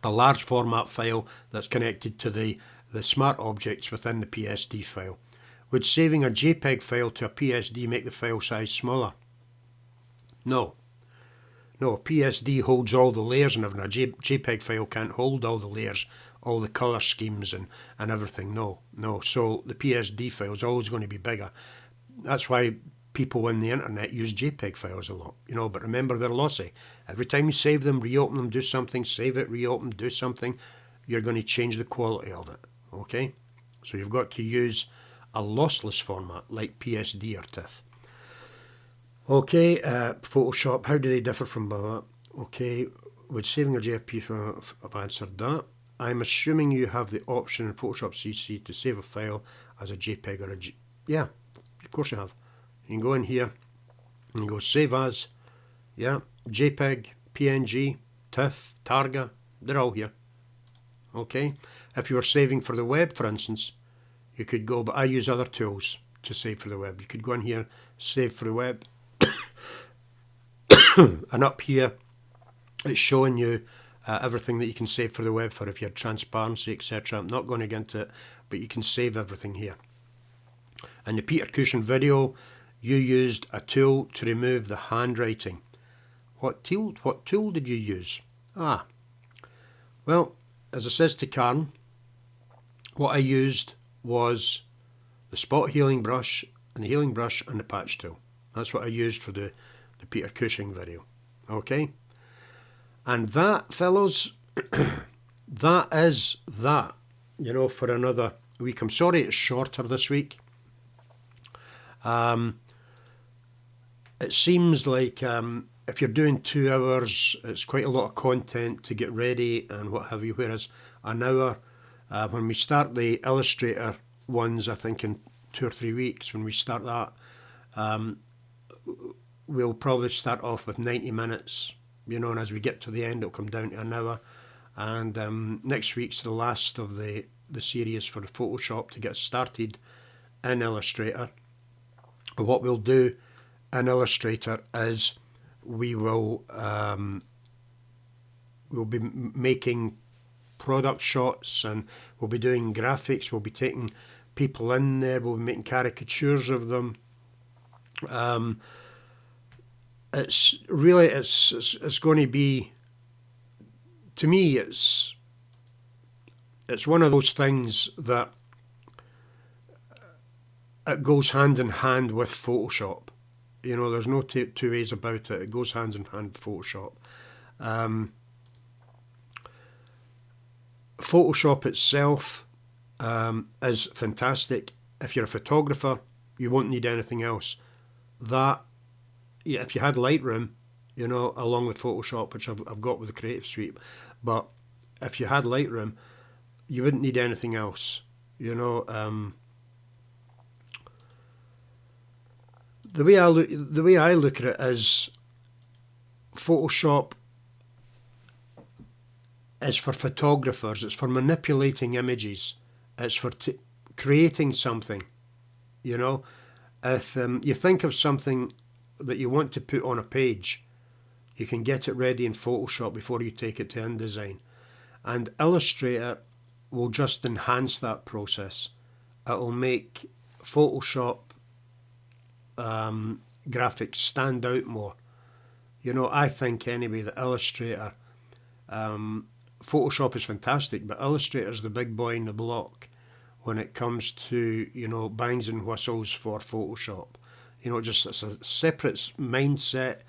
a large format file that's connected to the smart objects within the PSD file. Would saving a Jpeg file to a PSD make the file size smaller? No. No, PSD holds all the layers and everything. A Jpeg file can't hold all the layers, all the colour schemes and everything. No. So the PSD file is always going to be bigger. That's why people on the internet use Jpeg files a lot, you know, but remember they're lossy. Every time you save them, reopen them, do something, save it, reopen, do something, you're going to change the quality of it, okay? So you've got to use a lossless format like PSD or TIFF. Okay, Photoshop, how do they differ from that? Okay, with saving a JPG file, I've answered that. I'm assuming you have the option in Photoshop CC to save a file as a JPEG or a yeah, of course you have. You can go in here and go save as, yeah, JPEG, PNG, TIFF, Targa, they're all here. Okay, if you were saving for the web, for instance, you could go, but I use other tools to save for the web. You could go in here, save for the web, and up here it's showing you everything that you can save for the web for if you had transparency, etc. I'm not going to get into it, but you can save everything here. In the Peter Cushing video, you used a tool to remove the handwriting. What tool did you use? Well, as it says to Karen, what I used was the spot healing brush and the healing brush and the patch tool. That's what I used for the Peter Cushing video. Okay? And that, fellows, that is that, for another week. I'm sorry it's shorter this week. It seems like if you're doing 2 hours, it's quite a lot of content to get ready and what have you, whereas an hour, when we start the Illustrator ones, I think in 2 or 3 weeks, when we start that, we'll probably start off with 90 minutes, and as we get to the end, it'll come down to an hour. And next week's the last of the series for the Photoshop to get started in Illustrator. And what we'll do in Illustrator is we'll be making product shots, and we'll be doing graphics. We'll be taking people in there. We'll be making caricatures of them. It's really it's going to be, to me, it's one of those things that it goes hand in hand with Photoshop. There's no two ways about it. It goes hand in hand with Photoshop. Photoshop itself is fantastic. If you're a photographer, you won't need anything else. If you had Lightroom, along with Photoshop, which I've got with the Creative Suite, but if you had Lightroom, you wouldn't need anything else. The way I look at it is Photoshop is for photographers. It's for manipulating images. It's for creating something. If you think of something that you want to put on a page, you can get it ready in Photoshop before you take it to InDesign. And Illustrator will just enhance that process. It will make Photoshop graphics stand out more. I think anyway that Illustrator, Photoshop is fantastic, but Illustrator is the big boy in the block when it comes to, bangs and whistles for Photoshop. Just it's a separate mindset,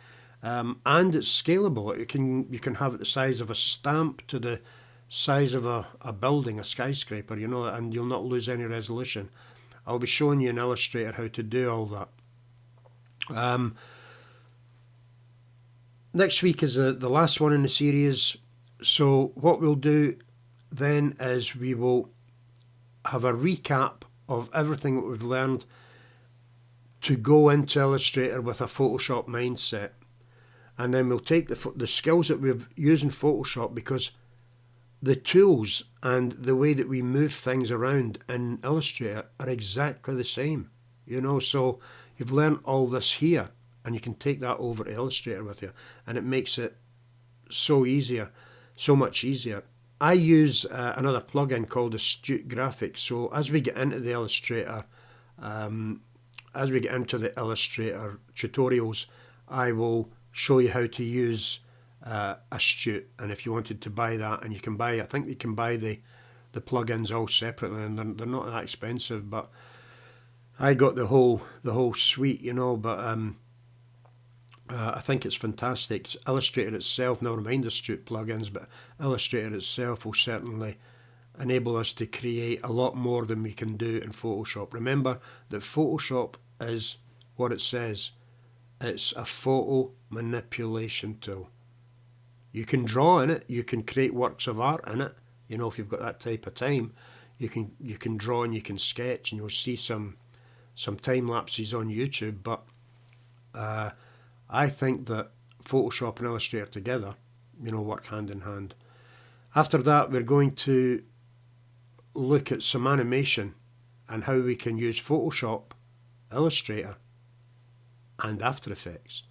and it's scalable. You can have it the size of a stamp to the size of a building, a skyscraper, and you'll not lose any resolution. I'll be showing you in Illustrator how to do all that. Next week is the last one in the series. So what we'll do then is we will have a recap of everything that we've learned to go into Illustrator with a Photoshop mindset. And then we'll take the skills that we've used in Photoshop, because the tools and the way that we move things around in Illustrator are exactly the same. So you've learned all this here, and you can take that over to Illustrator with you, and it makes it so much easier. I use another plugin called Astute Graphics. So as we get into the Illustrator, tutorials, I will show you how to use Astute. And if you wanted to buy that, and I think you can buy the plugins all separately, and they're not that expensive. But I got the whole suite, but I think it's fantastic. Illustrator itself, never mind Astute plugins, but Illustrator itself will certainly enable us to create a lot more than we can do in Photoshop. Remember that Photoshop is what it says. It's a photo manipulation tool. You can draw in it, you can create works of art in it. If you've got that type of time, you can draw and you can sketch, and you'll see some time lapses on YouTube. But I think that Photoshop and Illustrator together, work hand in hand. After that, we're going to look at some animation and how we can use Photoshop, Illustrator, and After Effects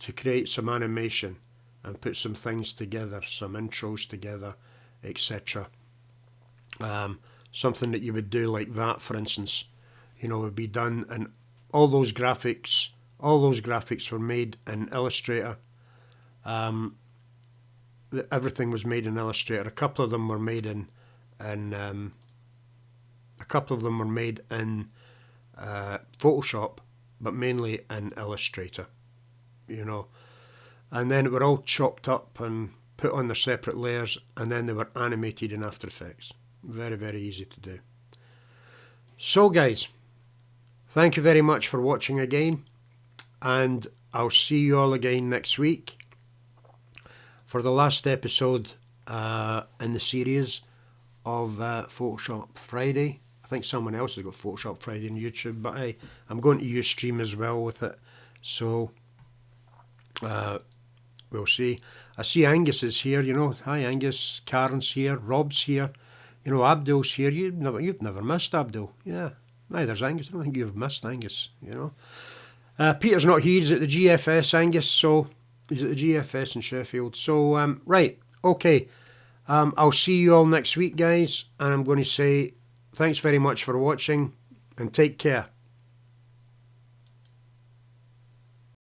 to create some animation and put some things together, some intros together, etc. Something that you would do like that, for instance, would be done, and all those graphics were made in Illustrator. Everything was made in Illustrator. A couple of them were made in Photoshop, but mainly in Illustrator. And then it were all chopped up and put on their separate layers, and then they were animated in After Effects. Very, very easy to do. So guys, thank you very much for watching again, and I'll see you all again next week for the last episode in the series of Photoshop Friday. I think someone else has got Photoshop Friday on YouTube, but I'm going to Ustream as well with it, so we'll see. I see Angus is here, you know. Hi Angus, Karen's here, Rob's here, you know, Abdul's here. You've never missed Abdul. Yeah, neither's Angus. I don't think you've missed Angus, you know. Peter's not here, he's at the GFS, Angus, so he's at the GFS in Sheffield. So, right, okay. I'll see you all next week, guys, and I'm going to say thanks very much for watching, and take care.